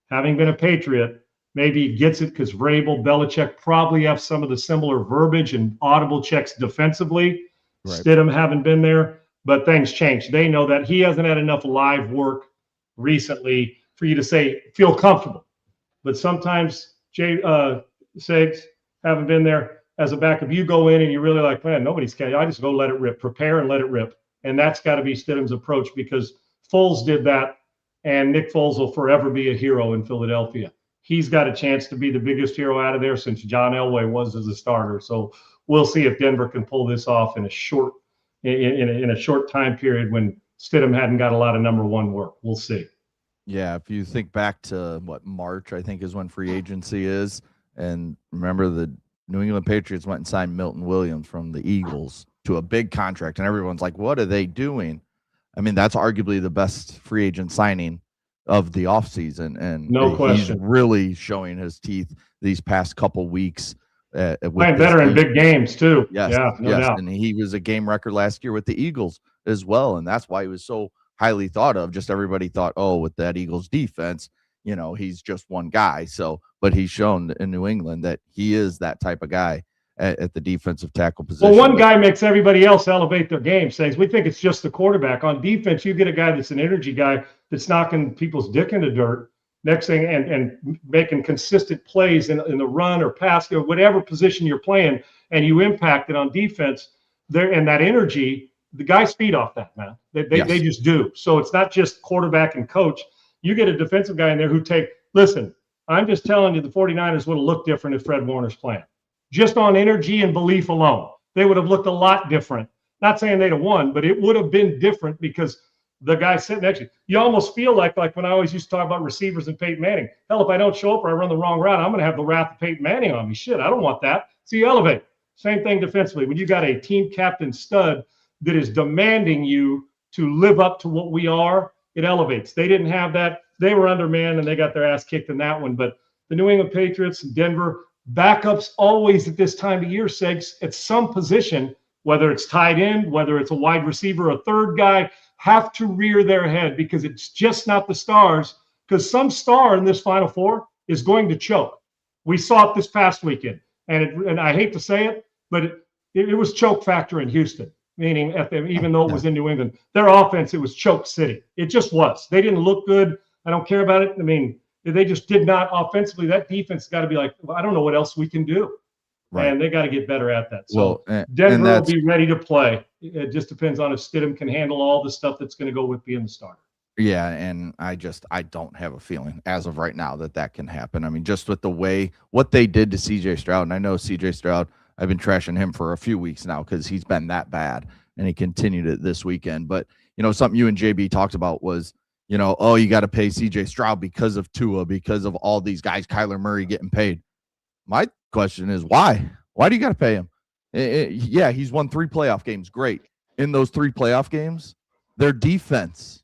having been a Patriot, maybe he gets it because Vrabel, Belichick probably have some of the similar verbiage and audible checks defensively. Right. Stidham haven't been there, but things change. They know that he hasn't had enough live work recently for you to say, feel comfortable. But sometimes, Segs, haven't been there as a backup. You go in and you're really like, man, nobody's catching. I just go let it rip, prepare and let it rip. And that's got to be Stidham's approach, because Foles did that, and Nick Foles will forever be a hero in Philadelphia. He's got a chance to be the biggest hero out of there since John Elway was as a starter. So we'll see if Denver can pull this off in a short time period when Stidham hadn't got a lot of number one work. We'll see. Yeah, if you think back to March, I think is when free agency is. And remember, the New England Patriots went and signed Milton Williams from the Eagles to a big contract. And everyone's like, what are they doing? I mean, that's arguably the best free agent signing of the offseason. And no question, he's really showing his teeth these past couple weeks. Playing better in big games, too. Yes, yeah, no doubt. And he was a game record last year with the Eagles as well. And that's why he was so highly thought of. Just everybody thought, oh, with that Eagles defense, he's just one guy. So, but he's shown in New England that he is that type of guy. at the defensive tackle position. Well, one guy makes everybody else elevate their game. Says we think it's just the quarterback. On defense, you get a guy that's an energy guy that's knocking people's dick in the dirt. Next thing, and making consistent plays in the run or pass or whatever position you're playing, and you impact it on defense. There and that energy, the guys feed off that, man. They just do. So it's not just quarterback and coach. You get a defensive guy in there who listen, I'm just telling you, the 49ers would have looked different if Fred Warner's playing. Just on energy and belief alone, they would have looked a lot different. Not saying they'd have won, but it would have been different because the guy sitting next to you almost feel like when I always used to talk about receivers and Peyton Manning. Hell, if I don't show up or I run the wrong route, I'm going to have the wrath of Peyton Manning on me. Shit, I don't want that. So you elevate. Same thing defensively. When you got a team captain stud that is demanding you to live up to what we are, it elevates. They didn't have that. They were undermanned and they got their ass kicked in that one. But the New England Patriots, Denver, backups always at this time of year, Segs, at some position, whether it's tight end, whether it's a wide receiver, a third guy, have to rear their head because it's just not the stars. Because some star in this Final Four is going to choke. We saw it this past weekend. And I hate to say it, but it was choke factor in Houston, meaning even though it was in New England, their offense, it was choke city. It just was. They didn't look good. I don't care about it. I mean, they just did not offensively. That defense got to be like, well, I don't know what else we can do. Right. And they got to get better at that. So Denver will be ready to play. It just depends on if Stidham can handle all the stuff that's going to go with being the starter. Yeah, and I don't have a feeling as of right now that can happen. I mean, just with the way what they did to C.J. Stroud, and I know C.J. Stroud, I've been trashing him for a few weeks now because he's been that bad, and he continued it this weekend. But, something you and JB talked about was, you got to pay C.J. Stroud because of Tua, because of all these guys, Kyler Murray getting paid. My question is why? Why do you got to pay him? Yeah, he's won 3 playoff games. Great. In those 3 playoff games, their defense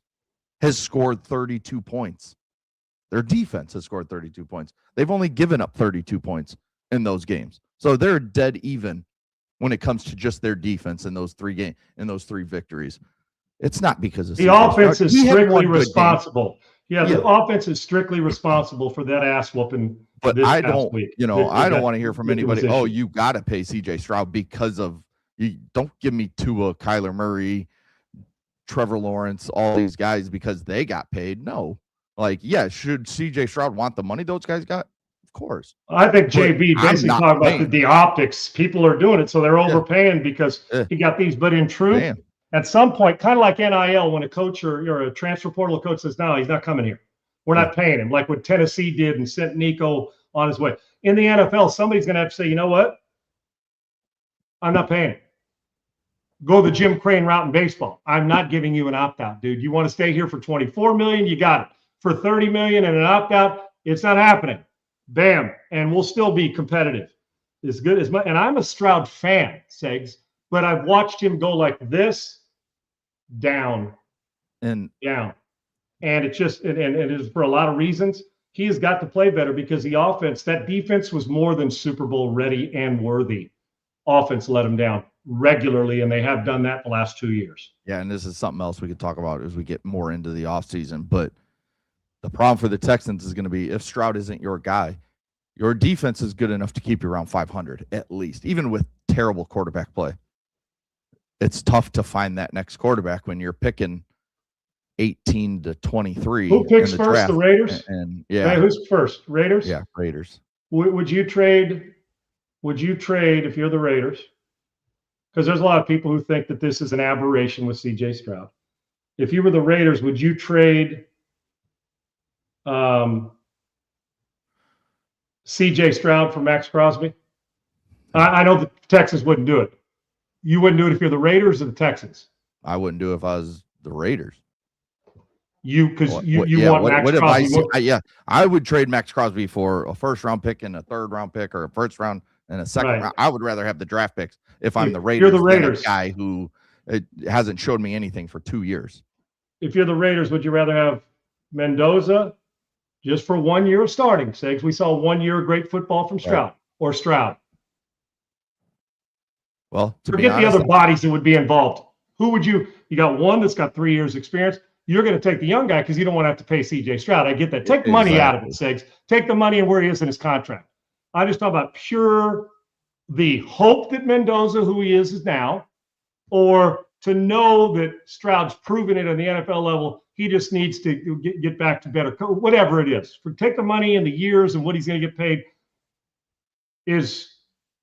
has scored 32 points. Their defense has scored 32 points. They've only given up 32 points in those games. So they're dead even when it comes to just their defense in those 3 victories. It's not because of the offense is strictly responsible. Yeah, the offense is strictly responsible for that ass whooping. But I don't, I don't want to hear from anybody. Oh, you got to pay C.J. Stroud because of you. Don't give me Tua, Kyler Murray, Trevor Lawrence, all these guys because they got paid. No, should C.J. Stroud want the money those guys got? Of course. I think JB basically talking about the optics. People are doing it, so they're overpaying because he got these. But in truth, at some point, kind of like NIL, when a coach or a transfer portal coach says, no, he's not coming here. We're not paying him, like what Tennessee did and sent Nico on his way. In the NFL, somebody's going to have to say, you know what? I'm not paying him. Go the Jim Crane route in baseball. I'm not giving you an opt-out, dude. You want to stay here for $24 million? You got it. For $30 million and an opt-out, it's not happening. Bam. And we'll still be competitive. As good as much. And I'm a Stroud fan, Segs, but I've watched him go like this, down, and down. And it's just, and it is for a lot of reasons. He has got to play better because that defense was more than Super Bowl ready and worthy. Offense let him down regularly, and they have done that the last 2 years. Yeah, and this is something else we could talk about as we get more into the offseason. But the problem for the Texans is going to be if Stroud isn't your guy, your defense is good enough to keep you around 500 at least, even with terrible quarterback play. It's tough to find that next quarterback when you're picking 18 to 23. Who picks first? Draft. The Raiders? And hey, who's first? Raiders? Yeah, Raiders. Would you trade if you're the Raiders? Because there's a lot of people who think that this is an aberration with C.J. Stroud. If you were the Raiders, would you trade C.J. Stroud for Max Crosby? I know the Texans wouldn't do it. You wouldn't do it if you're the Raiders or the Texans? I wouldn't do it if I was the Raiders. You want Max Crosby? I would trade Max Crosby for a first-round pick and a third-round pick or a first round and a second round. I would rather have the draft picks if I'm the Raiders. You're the Raiders. Than a guy who hasn't showed me anything for 2 years. If you're the Raiders, would you rather have Mendoza just for 1 year of starting? Sakes, we saw 1 year of great football from Stroud or Stroud. Well, forget the other bodies that would be involved. Who would you got one that's got 3 years experience. You're going to take the young guy because you don't want to have to pay C.J. Stroud. I get that. Take money out of it, Segs. Take the money and where he is in his contract. I just talk about pure the hope that Mendoza, who he is now, or to know that Stroud's proven it on the NFL level, he just needs to get back to better, whatever it is. Take the money and the years and what he's going to get paid.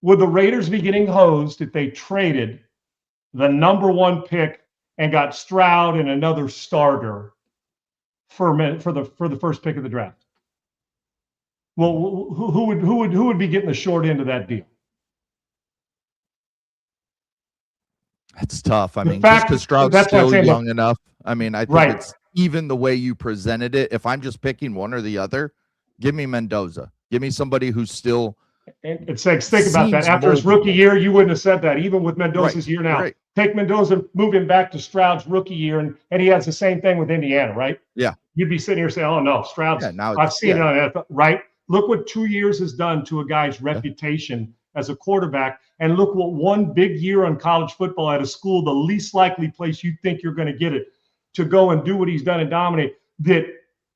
Would the Raiders be getting hosed if they traded the number 1 pick and got Stroud and another starter for the first pick of the draft? Well, who would be getting the short end of that deal? That's tough. I The mean, fact- just because Stroud's that's what I'm still saying, young enough. I mean, I think Right. it's even the way you presented it. If I'm just picking one or the other, give me Mendoza. Give me somebody who's still. And it's like, think about that. Seems After his rookie moldable. year, you wouldn't have said that, even with Mendoza's Right, year now. right. Take Mendoza, move him back to Stroud's rookie year, and he has the same thing with Indiana, right? Yeah. You'd be sitting here saying, oh, no, Stroud's, Yeah, now I've it's- seen yeah. it on NFL, right? Look what 2 years has done to a guy's reputation as a quarterback, and look what one big year on college football at a school, the least likely place you think you're going to get it, to go and do what he's done and dominate. That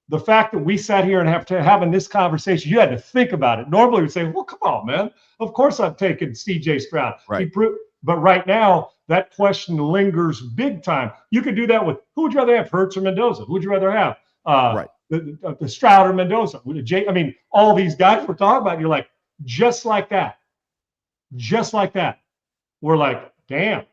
the fact that we sat here and having this conversation, you had to think about it. Normally we'd say, well, come on, man. Of course I'm taking C.J. Stroud. Right. But right now, that question lingers big time. You could do that with, who would you rather have, Hurts or Mendoza? Who would you rather have? Right. The Stroud or Mendoza? I mean, all these guys we're talking about, you're like, just like that. We're like, damn,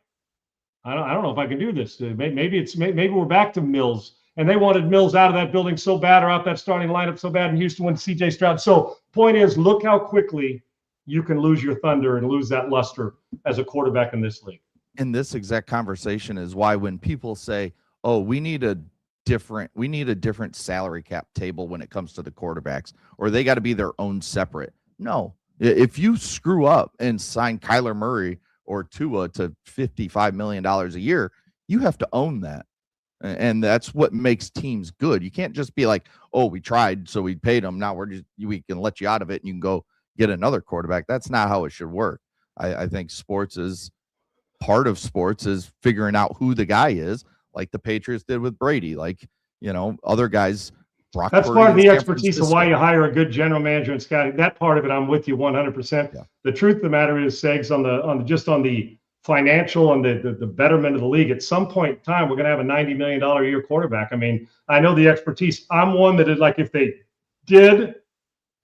I don't know if I can do this. Maybe we're back to Mills. And they wanted Mills out of that building so bad, or out that starting lineup so bad in Houston when C.J. Stroud. So point is, look how quickly you can lose your thunder and lose that luster as a quarterback in this league. And this exact conversation is why when people say, oh, we need a different salary cap table when it comes to the quarterbacks, or they got to be their own separate. No, if you screw up and sign Kyler Murray or Tua to $55 million a year, you have to own that. And that's what makes teams good. You can't just be like, oh, we tried, so we paid them. Now we can let you out of it and you can go get another quarterback. That's not how it should work. I think part of sports is figuring out who the guy is, like the Patriots did with Brady, like, other guys. That's part of the expertise of why you hire a good general manager and scouting. That part of it, I'm with you 100%. Yeah. The truth of the matter is, Segs, on the financial and the betterment of the league, at some point in time, we're going to have a $90 million a year quarterback. I mean, I know the expertise. I'm one that is like, if they did,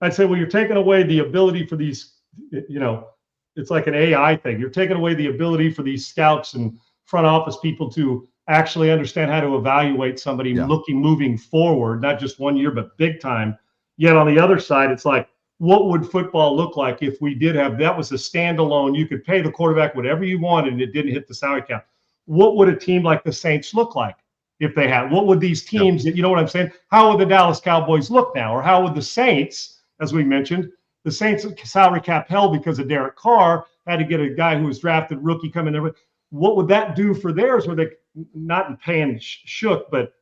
I'd say, well, you're taking away the ability for these, it's like an AI thing. You're taking away the ability for these scouts and front office people to actually understand how to evaluate somebody moving forward, not just 1 year, but big time. Yet on the other side, it's like, what would football look like if we did have, that was a standalone, you could pay the quarterback whatever you wanted and it didn't hit the salary cap? What would a team like the Saints look like if they had? What would these teams, you know what I'm saying? How would the Dallas Cowboys look now? Or how would the Saints, as we mentioned, the Saints salary cap hell because of Derek Carr, had to get a guy who was drafted rookie coming there. What would that do for theirs? Where they, not in paying Shook, but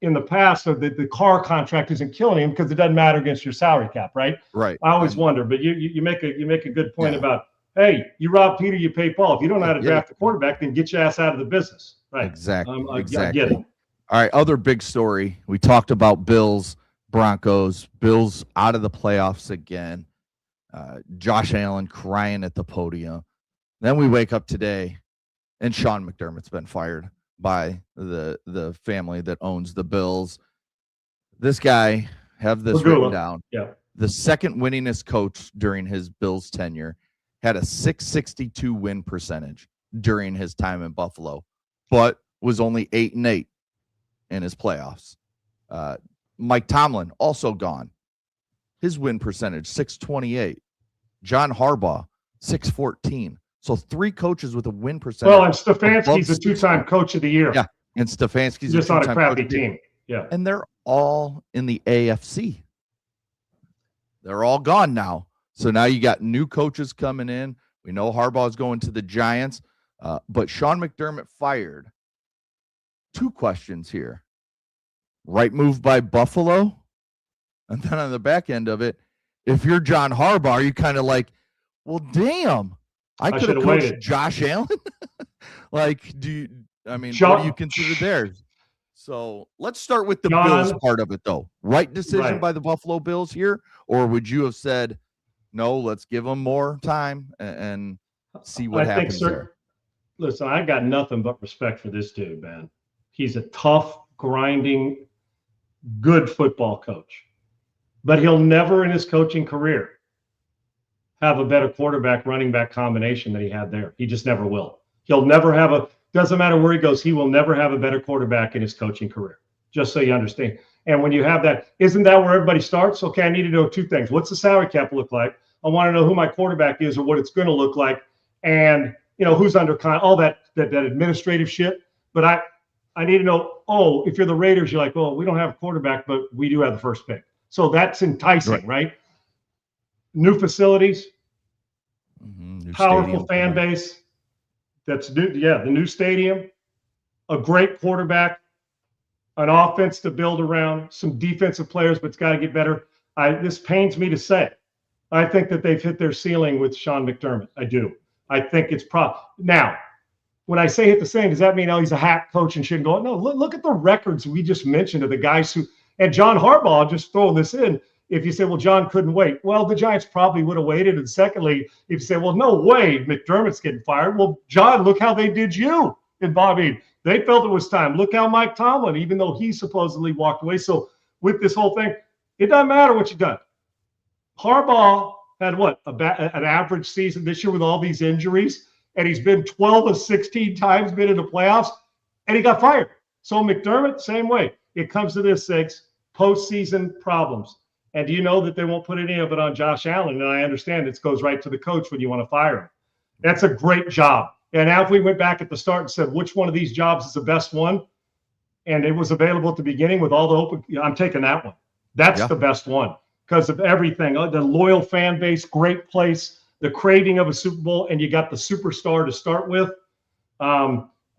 in the past, so the Carr contract isn't killing him because it doesn't matter against your salary cap, right? Right. I always wonder, but you make a good point about, hey, you rob Peter, you pay Paul. If you don't know how to draft a quarterback, then get your ass out of the business. Right. Exactly. I Exactly. get it. All right. Other big story. We talked about Bills, Broncos, Bills out of the playoffs again. Josh Allen crying at the podium. Then we wake up today and Sean McDermott's been fired by the family that owns the Bills. This guy, have this written down. Yeah. The second winningest coach during his Bills tenure, had a 662 win percentage during his time in Buffalo, but was only 8-8 in his playoffs. Mike Tomlin also gone. His win percentage, 628. John Harbaugh, 614. So 3 coaches with a win percentage. Well, and Stefanski's a 2-time coach of the year. Yeah. And Stefanski's just on a crappy team. Yeah. And they're all in the AFC. They're all gone now. So now you got new coaches coming in. We know Harbaugh's going to the Giants. But Sean McDermott fired. 2 questions here. Right move by Buffalo? And then on the back end of it, if you're John Harbaugh, are you kind of like, well, damn, I could have coached waited. Josh Allen? Like, what do you consider theirs? So let's start with the Bills part of it, though. Right decision by the Buffalo Bills here? Or would you have said, no, let's give him more time and see what I think, happens sir. there. Listen, I got nothing but respect for this dude, man. He's a tough, grinding, good football coach. But he'll never in his coaching career have a better quarterback running back combination than he had there. He just never will. He'll never have doesn't matter where he goes, he will never have a better quarterback in his coaching career. Just so you understand. And when you have that, isn't that where everybody starts? Okay, I need to know two things. What's the salary cap look like? I want to know who my quarterback is or what it's going to look like. And, who's under all that administrative shit. But I need to know, if you're the Raiders, you're like, well, we don't have a quarterback, but we do have the first pick. So that's enticing, right? New facilities, New powerful stadium. fan base. That's new. Yeah, the new stadium, a great quarterback, an offense to build around, some defensive players, but it's got to get better. This pains me to say. I think that they've hit their ceiling with Sean McDermott. I do. I think it's now. When I say hit the ceiling, does that mean he's a hack coach and shouldn't go? No. Look at the records we just mentioned of the guys who. And John Harbaugh, just throwing this in. If you say, well, John couldn't wait. Well, the Giants probably would have waited. And secondly, if you say, well, no way, McDermott's getting fired. Well, John, look how they did you. And Bobby, they felt it was time. Look how Mike Tomlin, even though he supposedly walked away. So with this whole thing, it doesn't matter what you've done. Harbaugh had what? An average season this year with all these injuries. And he's been 12 of 16 times been in the playoffs. And he got fired. So McDermott, same way. It comes to this, Sigs, postseason problems. And do you know that they won't put any of it on Josh Allen? And I understand it goes right to the coach when you want to fire him. That's a great job. And now if we went back at the start and said, which one of these jobs is the best one? And it was available at the beginning with all the open, I'm taking that one. That's the best one because of everything. The loyal fan base, great place, the craving of a Super Bowl, and you got the superstar to start with.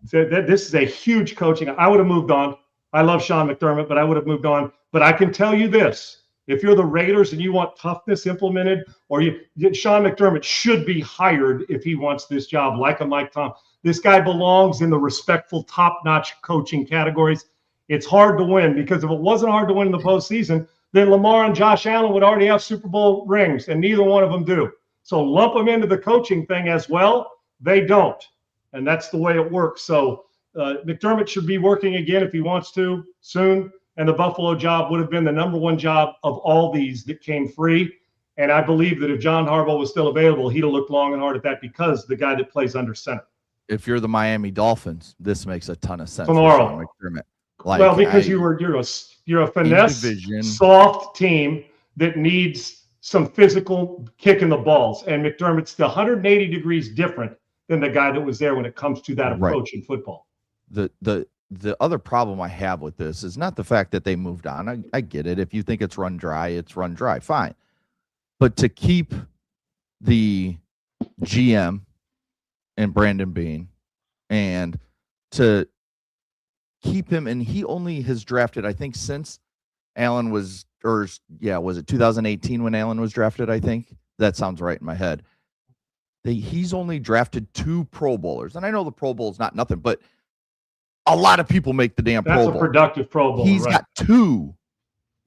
This is a huge coaching. I would have moved on. I love Sean McDermott, but I would have moved on. But I can tell you this. If you're the Raiders and you want toughness implemented, Sean McDermott should be hired if he wants this job, like a Mike Tom. This guy belongs in the respectful, top-notch coaching categories. It's hard to win because if it wasn't hard to win in the postseason, then Lamar and Josh Allen would already have Super Bowl rings, and neither one of them do. So lump them into the coaching thing as well. They don't, and that's the way it works. So McDermott should be working again if he wants to soon. And the Buffalo job would have been the number one job of all these that came free. And I believe that if John Harbaugh was still available, he'd have looked long and hard at that because the guy that plays under center. If you're the Miami Dolphins, this makes a ton of sense. Tomorrow. Like, because you're a finesse, soft team that needs some physical kick in the balls. And McDermott's 180 degrees different than the guy that was there when it comes to that approach in football. The other problem I have with this is not the fact that they moved on. I get it. If you think it's run dry, it's run dry. Fine. But to keep the GM and Brandon Beane and to keep him, and he only has drafted, I think, since Allen was, was it 2018 when Allen was drafted, I think? That sounds right in my head. He's only drafted 2 Pro Bowlers. And I know the Pro Bowl is not nothing, but a lot of people make the damn Pro Bowl. That's a productive Pro Bowl. He's got 2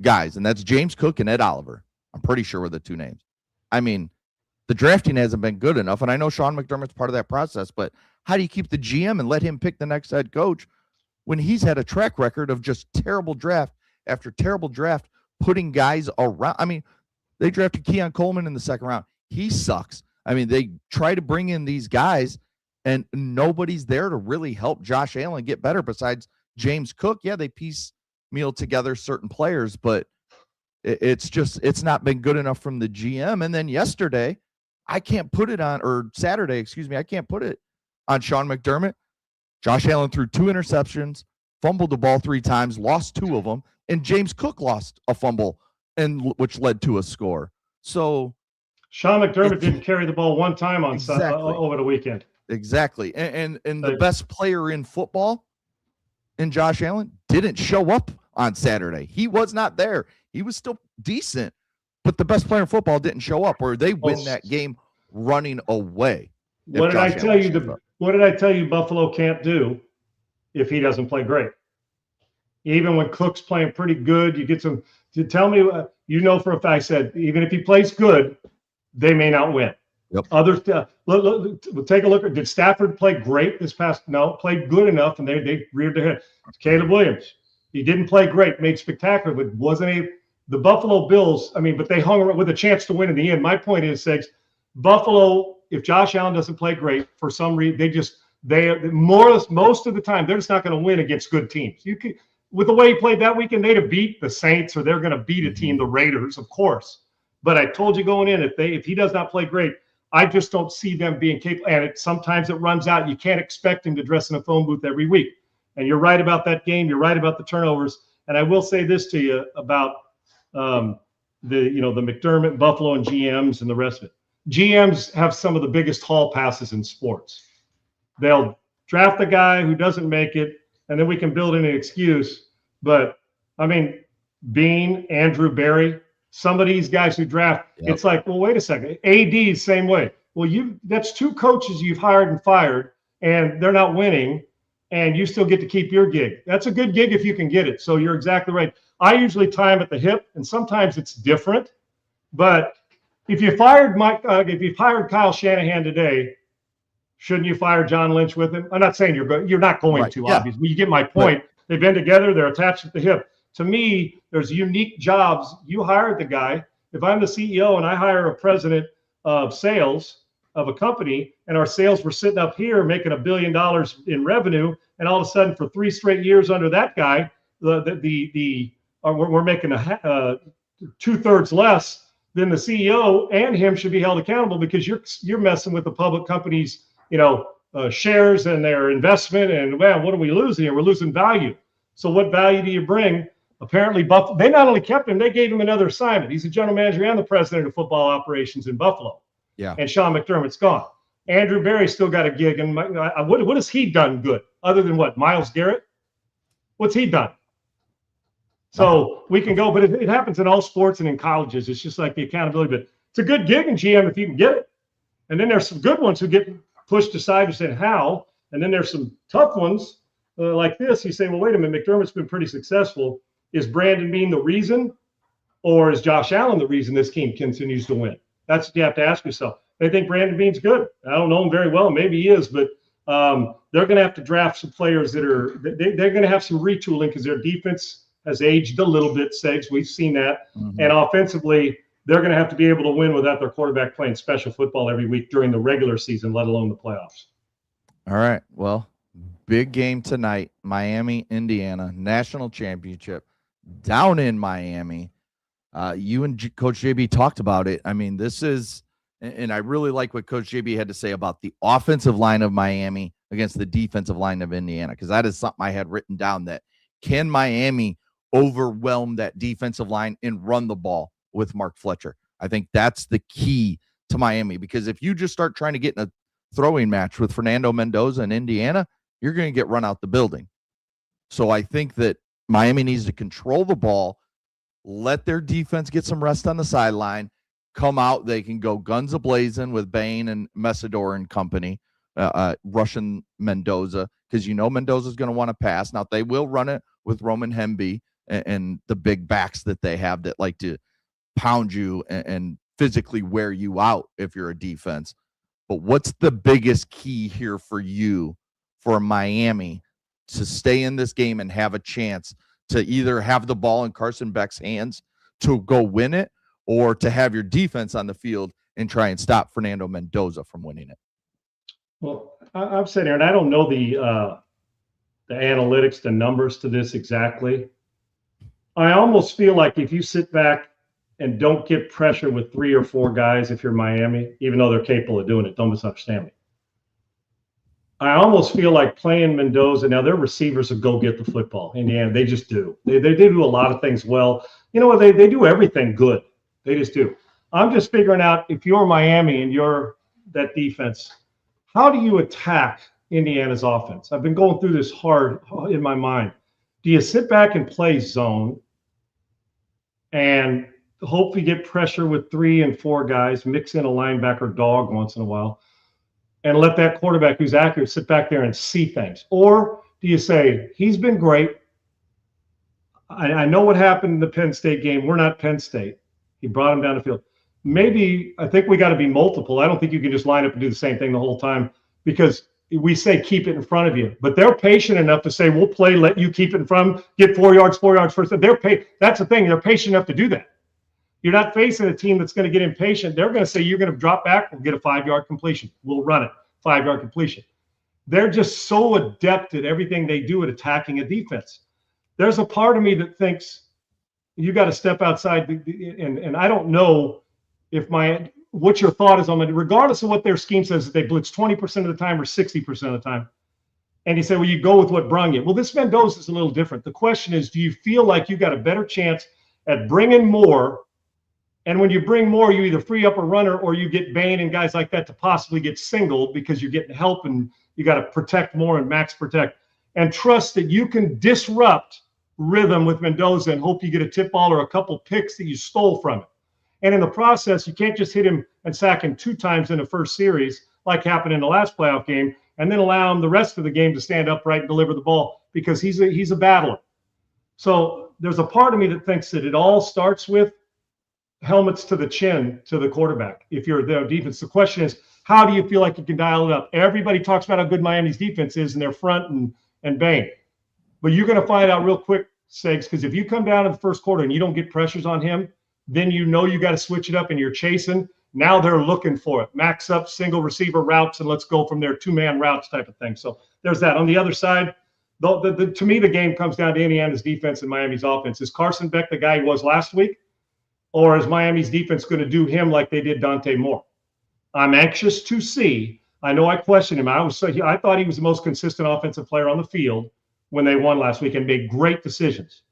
guys, and that's James Cook and Ed Oliver. I'm pretty sure were the 2 names. I mean, the drafting hasn't been good enough, and I know Sean McDermott's part of that process, but how do you keep the GM and let him pick the next head coach when he's had a track record of just terrible draft after terrible draft, putting guys around? I mean, they drafted Keon Coleman in the 2nd round. He sucks. I mean, they try to bring in these guys, and nobody's there to really help Josh Allen get better besides James Cook. Yeah, they piecemeal together certain players, but it's not been good enough from the GM. And then yesterday, I can't put it on, or Saturday, I can't put it on Sean McDermott. Josh Allen threw 2 interceptions, fumbled the ball 3 times, lost 2 of them, and James Cook lost a fumble, which led to a score. So Sean McDermott didn't carry the ball 1 time on Sunday over the weekend. Exactly. And the best player in football, in Josh Allen, didn't show up on Saturday. He was not there. He was still decent, but the best player in football didn't show up, or they win that game running away. What did I tell you? What did I tell you Buffalo can't do if he doesn't play great? Even when Cook's playing pretty good, you get some – tell me, for a fact, I said, even if he plays good, they may not win. Yep. Others, we'll take a look at, did Stafford play great this past? No, played good enough, and they reared their head. Caleb Williams, he didn't play great, made spectacular, but wasn't the Buffalo Bills, but they hung around with a chance to win in the end. My point is, Segs, Buffalo, if Josh Allen doesn't play great for some reason, most of the time, they're just not going to win against good teams. With the way he played that weekend, they'd have beat the Saints, or they're going to beat a team, the Raiders, of course. But I told you going in, if he does not play great, I just don't see them being capable. And sometimes it runs out. You can't expect him to dress in a phone booth every week. And you're right about that game. You're right about the turnovers. And I will say this to you about the McDermott, Buffalo, and GMs and the rest of it. GMs have some of the biggest hall passes in sports. They'll draft the guy who doesn't make it, and then we can build in an excuse. But Bean, Andrew Berry, some of these guys who draft, It's like, well, wait a second. AD, same way. Well, that's two coaches you've hired and fired, and they're not winning, and you still get to keep your gig. That's a good gig if you can get it. So you're exactly right. I usually time at the hip, and sometimes it's different. But if you fired Kyle Shanahan today, shouldn't you fire John Lynch with him? I'm not saying you're not going to, obviously. You get my point. Right. They've been together. They're attached at the hip. To me, there's unique jobs. You hired the guy. If I'm the CEO and I hire a president of sales of a company, and our sales were sitting up here making $1 billion in revenue, and all of a sudden for 3 straight years under that guy, we're making 2/3 less, then the CEO and him should be held accountable, because you're messing with the public company's shares and their investment, and what are we losing here? We're losing value. So what value do you bring? Apparently, Buffalo, they not only kept him, they gave him another assignment. He's the general manager and the president of football operations in Buffalo. Yeah. And Sean McDermott's gone. Andrew Berry's still got a gig. And what has he done good other than what? Myles Garrett? What's he done? So we can go, but it happens in all sports and in colleges. It's just like the accountability. But it's a good gig in GM if you can get it. And then there's some good ones who get pushed aside and said, how? And then there's some tough ones like this. You say, well, wait a minute, McDermott's been pretty successful. Is Brandon Beane the reason, or is Josh Allen the reason this team continues to win? That's what you have to ask yourself. They think Brandon Beane's good. I don't know him very well. Maybe he is, but they're going to have to draft some players they're going to have some retooling, because their defense has aged a little bit, Segs. We've seen that. Mm-hmm. And offensively, they're going to have to be able to win without their quarterback playing special football every week during the regular season, let alone the playoffs. All right. Well, big game tonight. Miami, Indiana, national championship down in Miami. You and Coach JB talked about it. This is, and I really like what Coach JB had to say about the offensive line of Miami against the defensive line of Indiana, because that is something I had written down, that can Miami overwhelm that defensive line and run the ball with Mark Fletcher? I think that's the key to Miami, because if you just start trying to get in a throwing match with Fernando Mendoza in Indiana, you're going to get run out the building. So I think that Miami needs to control the ball, let their defense get some rest on the sideline, come out. They can go guns a-blazing with Bain and Messidor and company, rushing Mendoza, because Mendoza's going to want to pass. Now, they will run it with Roman Hemby and the big backs that they have that like to pound you and physically wear you out if you're a defense. But what's the biggest key here for you, for Miami, to stay in this game and have a chance to either have the ball in Carson Beck's hands to go win it, or to have your defense on the field and try and stop Fernando Mendoza from winning it? Well, I'm sitting here, and I don't know the analytics, the numbers to this exactly. I almost feel like if you sit back and don't get pressure with 3 or 4 guys, if you're Miami, even though they're capable of doing it, don't misunderstand me. I almost feel like playing Mendoza. Now, their receivers will go get the football. Indiana, they just do. They do a lot of things well. They do everything good. They just do. I'm just figuring out, if you're Miami and you're that defense, how do you attack Indiana's offense? I've been going through this hard in my mind. Do you sit back and play zone and hope you get pressure with 3 and 4 guys, mix in a linebacker dog once in a while, and let that quarterback who's accurate sit back there and see things? Or do you say, he's been great. I know what happened in the Penn State game. We're not Penn State. He brought him down the field. maybe I think we got to be multiple. I don't think you can just line up and do the same thing the whole time, because we say keep it in front of you, but they're patient enough to say we'll play, let you keep it in front, get 4 yards first. That's the thing. They're patient enough to do that. You're not facing a team that's going to get impatient. They're going to say you're going to drop back, we'll get a 5-yard completion. We'll run it, 5-yard completion. They're just so adept at everything they do at attacking a defense. There's a part of me that thinks you got to step outside, and I don't know if what your thought is on it, regardless of what their scheme says, that they blitz 20% of the time or 60% of the time. And you say, well, you go with what brung you. Well, this Mendoza is a little different. The question is, do you feel like you got a better chance at bringing more? And when you bring more, you either free up a runner or you get Bain and guys like that to possibly get singled because you're getting help and you got to protect more and max protect. And trust that you can disrupt rhythm with Mendoza and hope you get a tip ball or a couple picks that you stole from it. And in the process, you can't just hit him and sack him 2 times in the first series like happened in the last playoff game and then allow him the rest of the game to stand upright and deliver the ball, because he's a battler. So there's a part of me that thinks that it all starts with helmets to the chin to the quarterback. If you're their defense, the question is, how do you feel like you can dial it up? Everybody talks about how good Miami's defense is in their front and Bain. But you're going to find out real quick, Segs, because if you come down in the first quarter and you don't get pressures on him, then you know you got to switch it up and you're chasing. Now they're looking for it. Max up, single receiver routes, and let's go from there, 2-man routes type of thing. So there's that. On the other side, to me, the game comes down to Indiana's defense and Miami's offense. Is Carson Beck the guy he was last week? Or is Miami's defense going to do him like they did Dante Moore? I'm anxious to see. I know I questioned him. I thought he was the most consistent offensive player on the field when they won last week and made great decisions.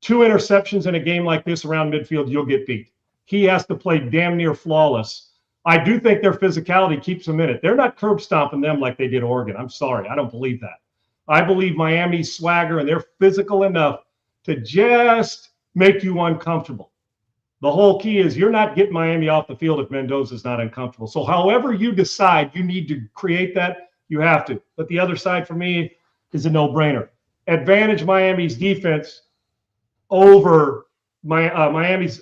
2 interceptions in a game like this around midfield, you'll get beat. He has to play damn near flawless. I do think their physicality keeps them in it. They're not curb stomping them like they did Oregon. I'm sorry. I don't believe that. I believe Miami's swagger, and they're physical enough to just make you uncomfortable. The whole key is you're not getting Miami off the field if Mendoza's not uncomfortable. So however you decide you need to create that, you have to. But the other side for me is a no-brainer. Advantage Miami's defense over Indiana's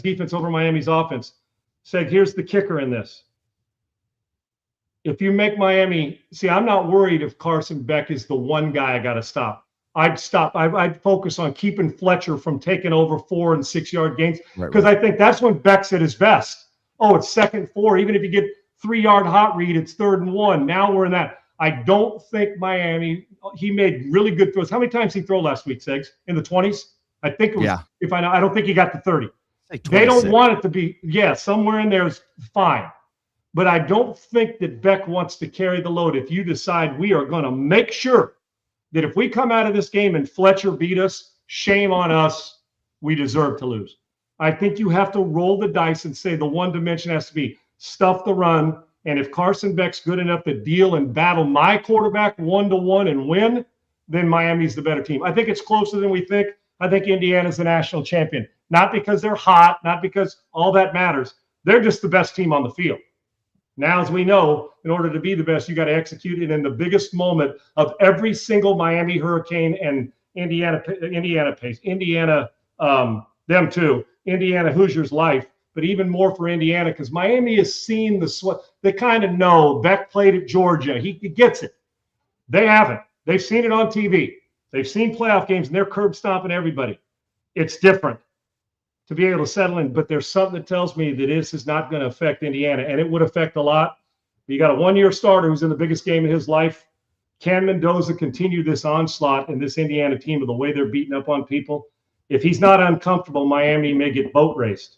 defense over Miami's offense. Said, here's the kicker in this. If you make Miami, I'm not worried if Carson Beck is the one guy I got to stop. I'd focus on keeping Fletcher from taking over 4 and 6 yard gains, because I think that's when Beck's at his best. Oh, it's 2nd and 4. Even if you get 3-yard hot read, it's 3rd and 1. Now we're in that. I don't think Miami. He made really good throws. How many times did he throw last week, Segs? In the 20s? I think it was. Yeah. If I know, I don't think he got to 30. They don't want it to be. Yeah, somewhere in there is fine. But I don't think that Beck wants to carry the load. If you decide we are going to make sure that if we come out of this game and Fletcher beat us, shame on us, we deserve to lose. I think you have to roll the dice and say the one dimension has to be stuff the run. And if Carson Beck's good enough to deal and battle my quarterback 1-to-1 and win, then Miami's the better team. I think it's closer than we think. I think Indiana's the national champion. Not because they're hot, not because all that matters. They're just the best team on the field. Now, as we know, in order to be the best, you got to execute it in the biggest moment of every single Miami Hurricane and Indiana Hoosiers life, but even more for Indiana, because Miami has seen the sweat. They kind of know. Beck played at Georgia. He gets it. They haven't. They've seen it on TV. They've seen playoff games, and they're curb stomping everybody. It's different to be able to settle in, but there's something that tells me that this is not going to affect Indiana, and it would affect a lot. You got a 1-year starter who's in the biggest game of his life. Can Mendoza continue this onslaught in this Indiana team of the way they're beating up on people? If he's not uncomfortable, Miami may get boat raced.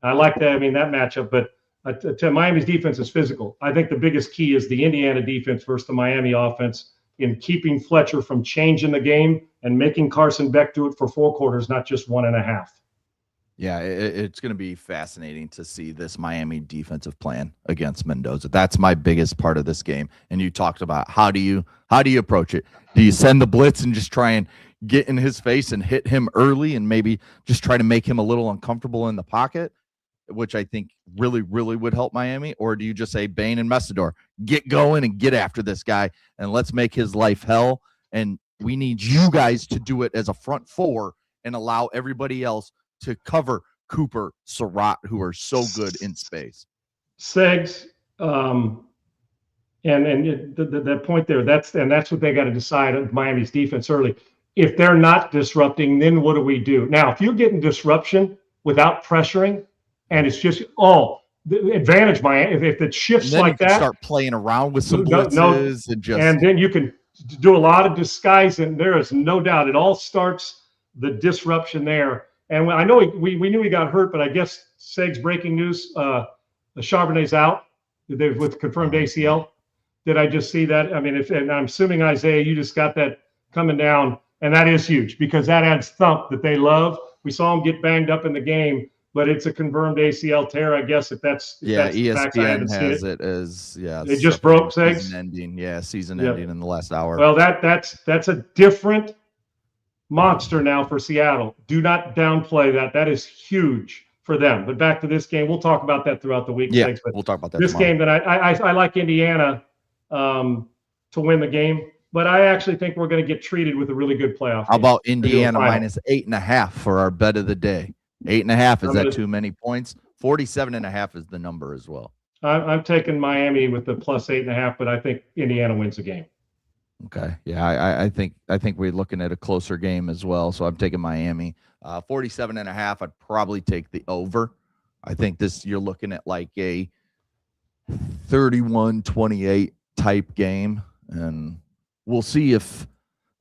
I like that. I mean, that matchup, but Miami's defense is physical. I think the biggest key is the Indiana defense versus the Miami offense in keeping Fletcher from changing the game and making Carson Beck do it for 4 quarters, not just 1.5. Yeah, it's going to be fascinating to see this Miami defensive plan against Mendoza. That's my biggest part of this game. And you talked about how do you approach it? Do you send the blitz and just try and get in his face and hit him early and maybe just try to make him a little uncomfortable in the pocket, which I think really, really would help Miami? Or do you just say, Bain and Messidor, get going and get after this guy and let's make his life hell? And we need you guys to do it as a front 4 and allow everybody else to cover Cooper, Surratt, who are so good in space. Segs, that point there, that's what they got to decide on Miami's defense early. If they're not disrupting, then what do we do? Now, if you're getting disruption without pressuring, and it's just the advantage Miami, if it shifts then like you can that, start playing around with some blitzes and then you can do a lot of disguise, and there is no doubt it all starts the disruption there. And I know we knew he got hurt, but I guess Segs breaking news, Charbonnet's out with confirmed ACL. Did I just see that? I mean, and I'm assuming, Isaiah, you just got that coming down, and that is huge because that adds thump that they love. We saw him get banged up in the game, but it's a confirmed ACL tear, I guess, if that's the facts. I haven't ESPN has seen it as It just broke, Segs? Season ending. Season ending in the last hour. Well, that's a different monster now for Seattle. Do not downplay that. That is huge for them. But back to this game, we'll talk about that throughout the week. Yeah, Segs, but we'll talk about that this tomorrow. game that I like Indiana to win the game, but I actually think we're going to get treated with a really good playoff game. How about Indiana minus 8.5 for our bet of the day? 8.5, is that too many points? 47.5 is the number as well. I'm taking Miami with the plus 8.5, but I think Indiana wins the game. Okay. Yeah, I think we're looking at a closer game as well. So I'm taking Miami. 47.5, I'd probably take the over. I think you're looking at like a 31-28 type game, and we'll see if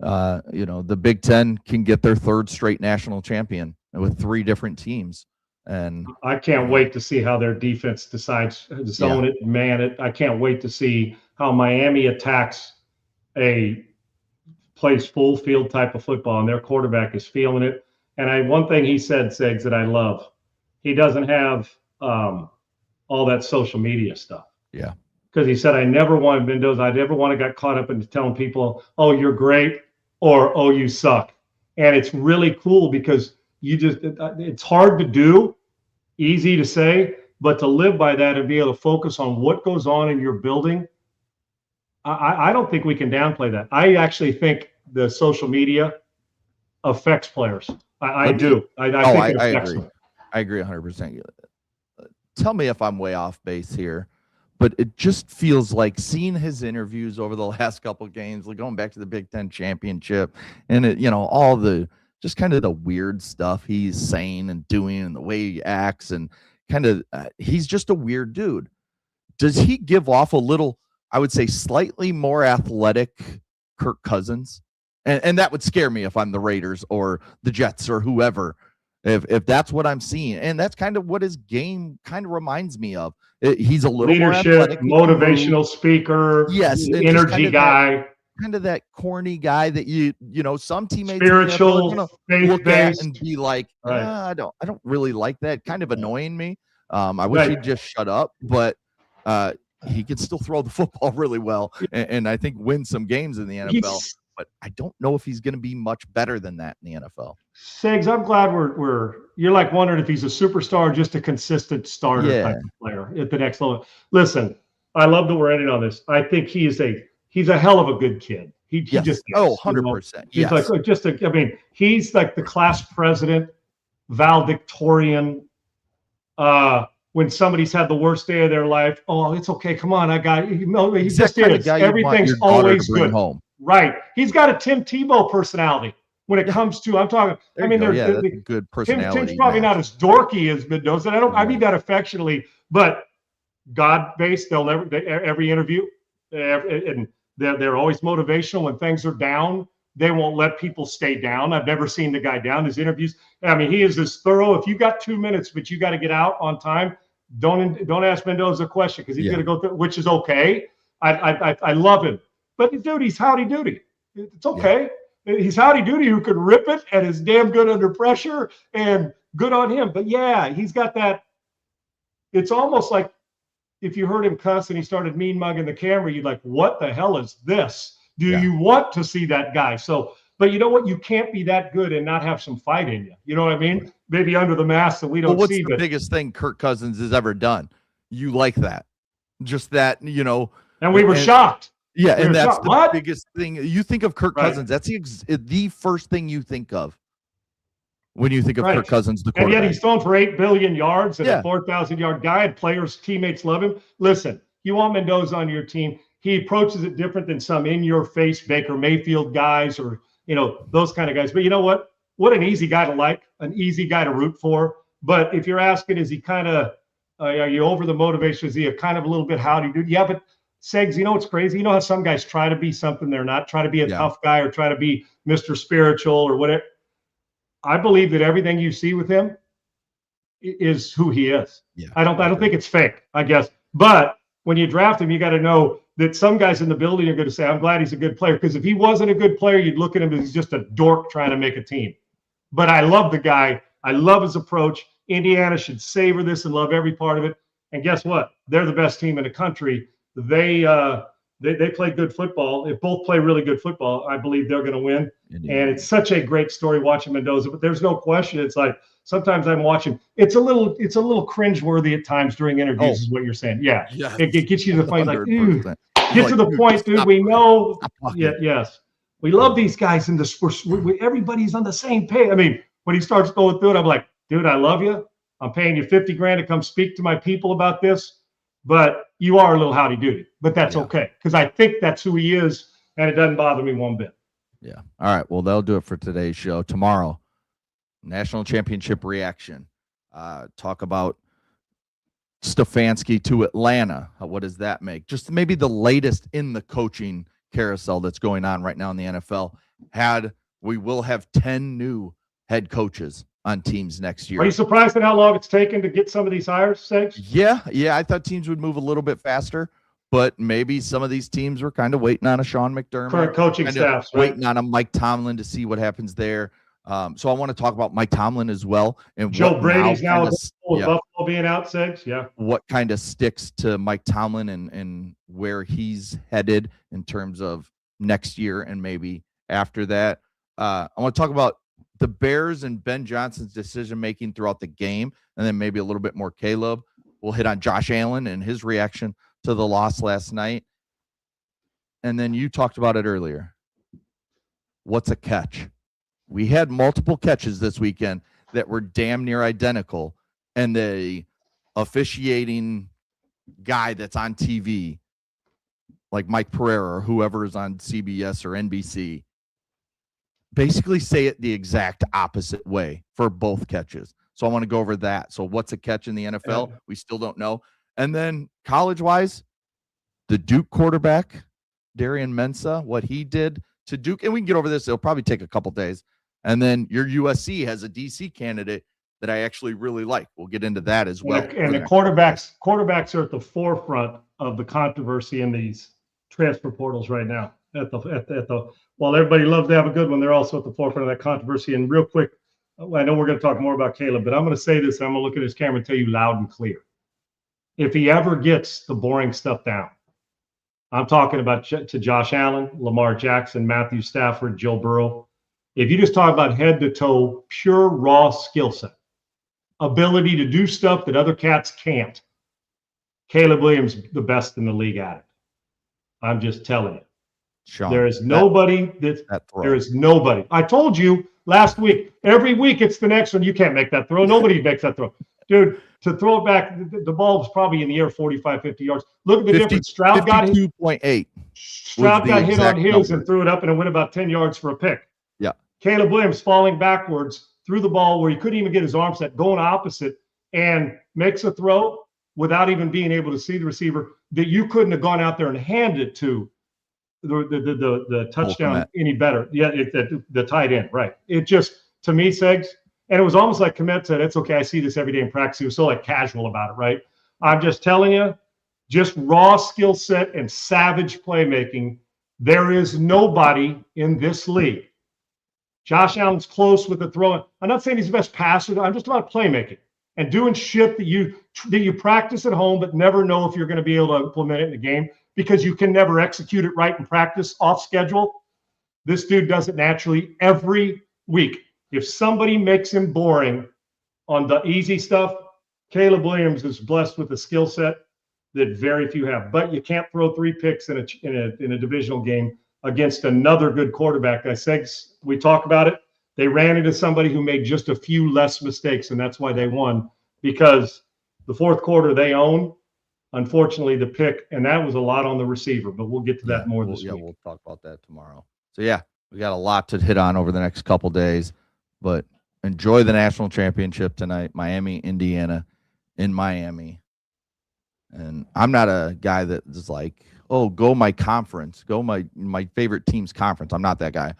the Big Ten can get their third straight national champion with 3 different teams. And I can't wait to see how their defense decides to zone it, man it. I can't wait to see how Miami attacks plays full field type of football, and their quarterback is feeling it. And one thing he said, Segs, that I love, he doesn't have all that social media stuff. Yeah. Because he said, I never wanted Mendoza. I never want to get caught up into telling people, oh, you're great, or oh, you suck. And it's really cool because it's hard to do, easy to say, but to live by that and be able to focus on what goes on in your building. I don't think we can downplay that. I actually think the social media affects players. I do. I think it affects them. I agree 100%. Tell me if I'm way off base here, but it just feels like seeing his interviews over the last couple of games, like going back to the Big Ten championship, and all the just kind of the weird stuff he's saying and doing, and the way he acts, and kind of he's just a weird dude. Does he give off a little, I would say, slightly more athletic Kirk Cousins? And that would scare me if I'm the Raiders or the Jets or whoever, if that's what I'm seeing. And that's kind of what his game kind of reminds me of. He's a little leadership, more athletic, motivational speaker, yes, energy guy. Kind of that corny guy that some teammates spiritual, look at and be like, right. I don't really like that. Kind of annoying me. I wish he'd just shut up, but he can still throw the football really well, and I think win some games in the NFL. But I don't know if he's going to be much better than that in the NFL. Segs, I'm glad you're like wondering if he's a superstar or just a consistent starter type of player at the next level. Listen, I love that we're ending on this. I think he's a hell of a good kid. He just is, 100%. He's like he's like the class president, valedictorian. When somebody's had the worst day of their life, oh, it's okay. Come on, I got it. He just is. Everything's always good. Home. Right. He's got a Tim Tebow personality when it comes to, I'm talking, that's a good personality. Tim's probably not as dorky as Mendoza. I mean that affectionately, but God-based, every interview, and they're always motivational. When things are down, they won't let people stay down. I've never seen the guy down. His interviews, I mean, he is as thorough. If you got 2 minutes, but you got to get out on time, don't ask Mendoza a question because he's going to go through, which is okay. I love him. But dude, he's howdy doody. It's okay. Yeah. He's howdy doody who could rip it and is damn good under pressure, and good on him. But yeah, he's got that. It's almost like if you heard him cuss and he started mean mugging the camera, you'd like, what the hell is this? Do you want to see that guy? So, but you know what? You can't be that good and not have some fight in you. You know what I mean? Maybe under the mask that we don't what's see. What's the biggest thing Kirk Cousins has ever done? You like that? Just that, And we were shocked. Yeah, and that's the biggest thing. You think of Kirk Cousins, that's the first thing you think of. when you think of Right. Kirk Cousins, the And quarterback. yet he's thrown for 8 billion yards and Yeah. a 4,000-yard guy, and players, teammates love him. Listen, you want Mendoza on your team. He approaches it different than some in-your-face Baker Mayfield guys or, those kind of guys. But you know what? What an easy guy to like, an easy guy to root for. But if you're asking, is he kind of, are you over the motivation? Is he a kind of a little bit howdy do? Yeah, but Segs, what's crazy? You know how some guys try to be something they're not, try to be a tough guy or try to be Mr. Spiritual or whatever. I believe that everything you see with him is who he is. Yeah, I don't think it's fake, I guess. But when you draft him, you got to know that some guys in the building are going to say, I'm glad he's a good player. Because if he wasn't a good player, you'd look at him as he's just a dork trying to make a team. But I love the guy. I love his approach. Indiana should savor this and love every part of it. And guess what? They're the best team in the country. They play good football. If both play really good football, I believe they're going to win. And it's such a great story watching Mendoza. But there's no question. It's like sometimes I'm watching. It's a little cringeworthy at times during interviews, is what you're saying. Yeah. Yes. It gets you to the point like, 100%. get to the point, dude. We know. Yeah. Yes. We love these guys in the sports. Everybody's on the same page. I mean, when he starts going through it, I'm like, dude, I love you. I'm paying you $50,000 to come speak to my people about this. But you are a little howdy doody. But that's okay. Because I think that's who he is. And it doesn't bother me one bit. Yeah. All right. Well, that'll do it for today's show. Tomorrow, national championship reaction. Talk about Stefanski to Atlanta. What does that make? Just maybe the latest in the coaching carousel that's going on right now in the NFL. We will have 10 new head coaches on teams next year. Are you surprised at how long it's taken to get some of these hires, Segs? Yeah. I thought teams would move a little bit faster, but maybe some of these teams were kind of waiting on a Sean McDermott. Current coaching staffs, right? Waiting on a Mike Tomlin to see what happens there. So I want to talk about Mike Tomlin as well. And Joe Brady's now with yeah, Buffalo being out, Segs. Yeah. What kind of sticks to Mike Tomlin and where he's headed in terms of next year and maybe after that. I want to talk about the Bears and Ben Johnson's decision-making throughout the game, and then maybe a little bit more Caleb. We'll hit on Josh Allen and his reaction to the loss last night. And then you talked about it earlier. What's a catch? We had multiple catches this weekend that were damn near identical, and the officiating guy that's on TV, like Mike Pereira or whoever is on CBS or NBC, basically say it the exact opposite way for both catches. So I want to go over that. So what's a catch in the NFL? We still don't know. And then college-wise, the Duke quarterback, Darian Mensah, what he did to Duke, and we can get over this. It'll probably take a couple days. And then your USC has a DC candidate that I actually really like. We'll get into that as well. And the quarterbacks are at the forefront of the controversy in these transfer portals right now. While everybody loves to have a good one, they're also at the forefront of that controversy. And real quick, I know we're going to talk more about Caleb, but I'm going to say this. I'm going to look at his camera and tell you loud and clear. If he ever gets the boring stuff down, I'm talking about to Josh Allen, Lamar Jackson, Matthew Stafford, Joe Burrow. If you just talk about head to toe, pure raw skill set, ability to do stuff that other cats can't, Caleb Williams, the best in the league at it. I'm just telling you. Sean, there is nobody there is nobody. I told you last week, every week it's the next one. You can't make that throw. Nobody makes that throw. Dude, to throw it back, the ball was probably in the air 45, 50 yards. Look at the difference. Stroud got hit. 52.8. Stroud got hit on his and threw it up, and it went about 10 yards for a pick. Yeah. Caleb Williams falling backwards threw the ball where he couldn't even get his arm set, going opposite, and makes a throw without even being able to see the receiver that you couldn't have gone out there and handed it to the touchdown any better. Yeah, the tight end, right. It just, to me, Segs, and it was almost like Komet said, it's okay, I see this every day in practice. He was so casual about it, right? I'm just telling you, just raw skill set and savage playmaking. There is nobody in this league. Josh Allen's close with the throwing. I'm not saying he's the best passer. I'm just about playmaking and doing shit that you practice at home but never know if you're going to be able to implement it in the game because you can never execute it right in practice off schedule. This dude does it naturally every week. If somebody makes him boring on the easy stuff, Caleb Williams is blessed with a skill set that very few have. But you can't throw 3 picks in a divisional game against another good quarterback. I said we talk about it. They ran into somebody who made just a few less mistakes, and that's why they won, because the fourth quarter they own. Unfortunately, the pick, and that was a lot on the receiver, but we'll get to that more this week. We'll talk about that tomorrow. So, yeah, we got a lot to hit on over the next couple days, but enjoy the national championship tonight. Miami, Indiana, in Miami. And I'm not a guy that is like, oh, go my conference, go my favorite team's conference. I'm not that guy.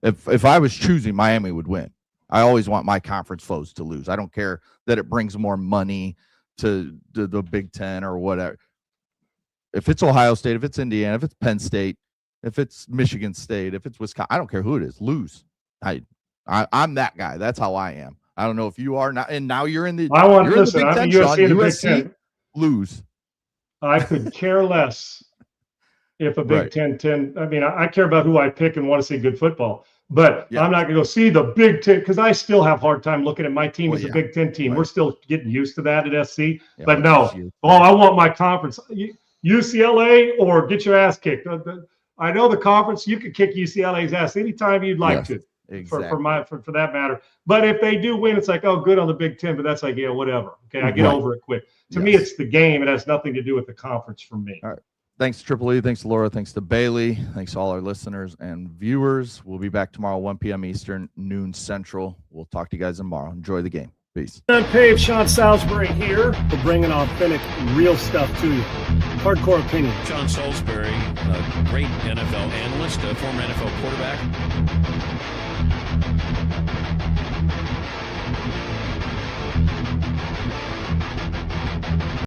If I was choosing, Miami would win. I always want my conference foes to lose. I don't care that it brings more money to the Big Ten or whatever. If it's Ohio State, if it's Indiana, if it's Penn State, if it's Michigan State, if it's Wisconsin, I don't care who it is. Lose. I'm that guy. That's how I am. I don't know if you are not. And now you're in the. I want to listen. I'm USC in the Big Ten. Lose. I could care less if a Big Right. 10. I mean, I care about who I pick and want to see good football. But I'm not going to go see the Big Ten because I still have a hard time looking at my team as a Big Ten team. Right. We're still getting used to that at SC. Yeah, but no, I want my conference. UCLA or get your ass kicked. I know the conference. You could kick UCLA's ass anytime you'd like to. Exactly. For that matter. But if they do win, it's like, oh, good on the Big Ten. But that's like, yeah, whatever. Okay, I get over it quick. To me, it's the game. It has nothing to do with the conference for me. All right. Thanks, Triple E. Thanks, Laura. Thanks to Bailey. Thanks to all our listeners and viewers. We'll be back tomorrow, 1 p.m. Eastern, noon Central. We'll talk to you guys tomorrow. Enjoy the game. Peace. UNPAVED, Sean Salisbury here. We're bringing authentic, real stuff to you. Hardcore opinion. John Salisbury, a great NFL analyst, a former NFL quarterback.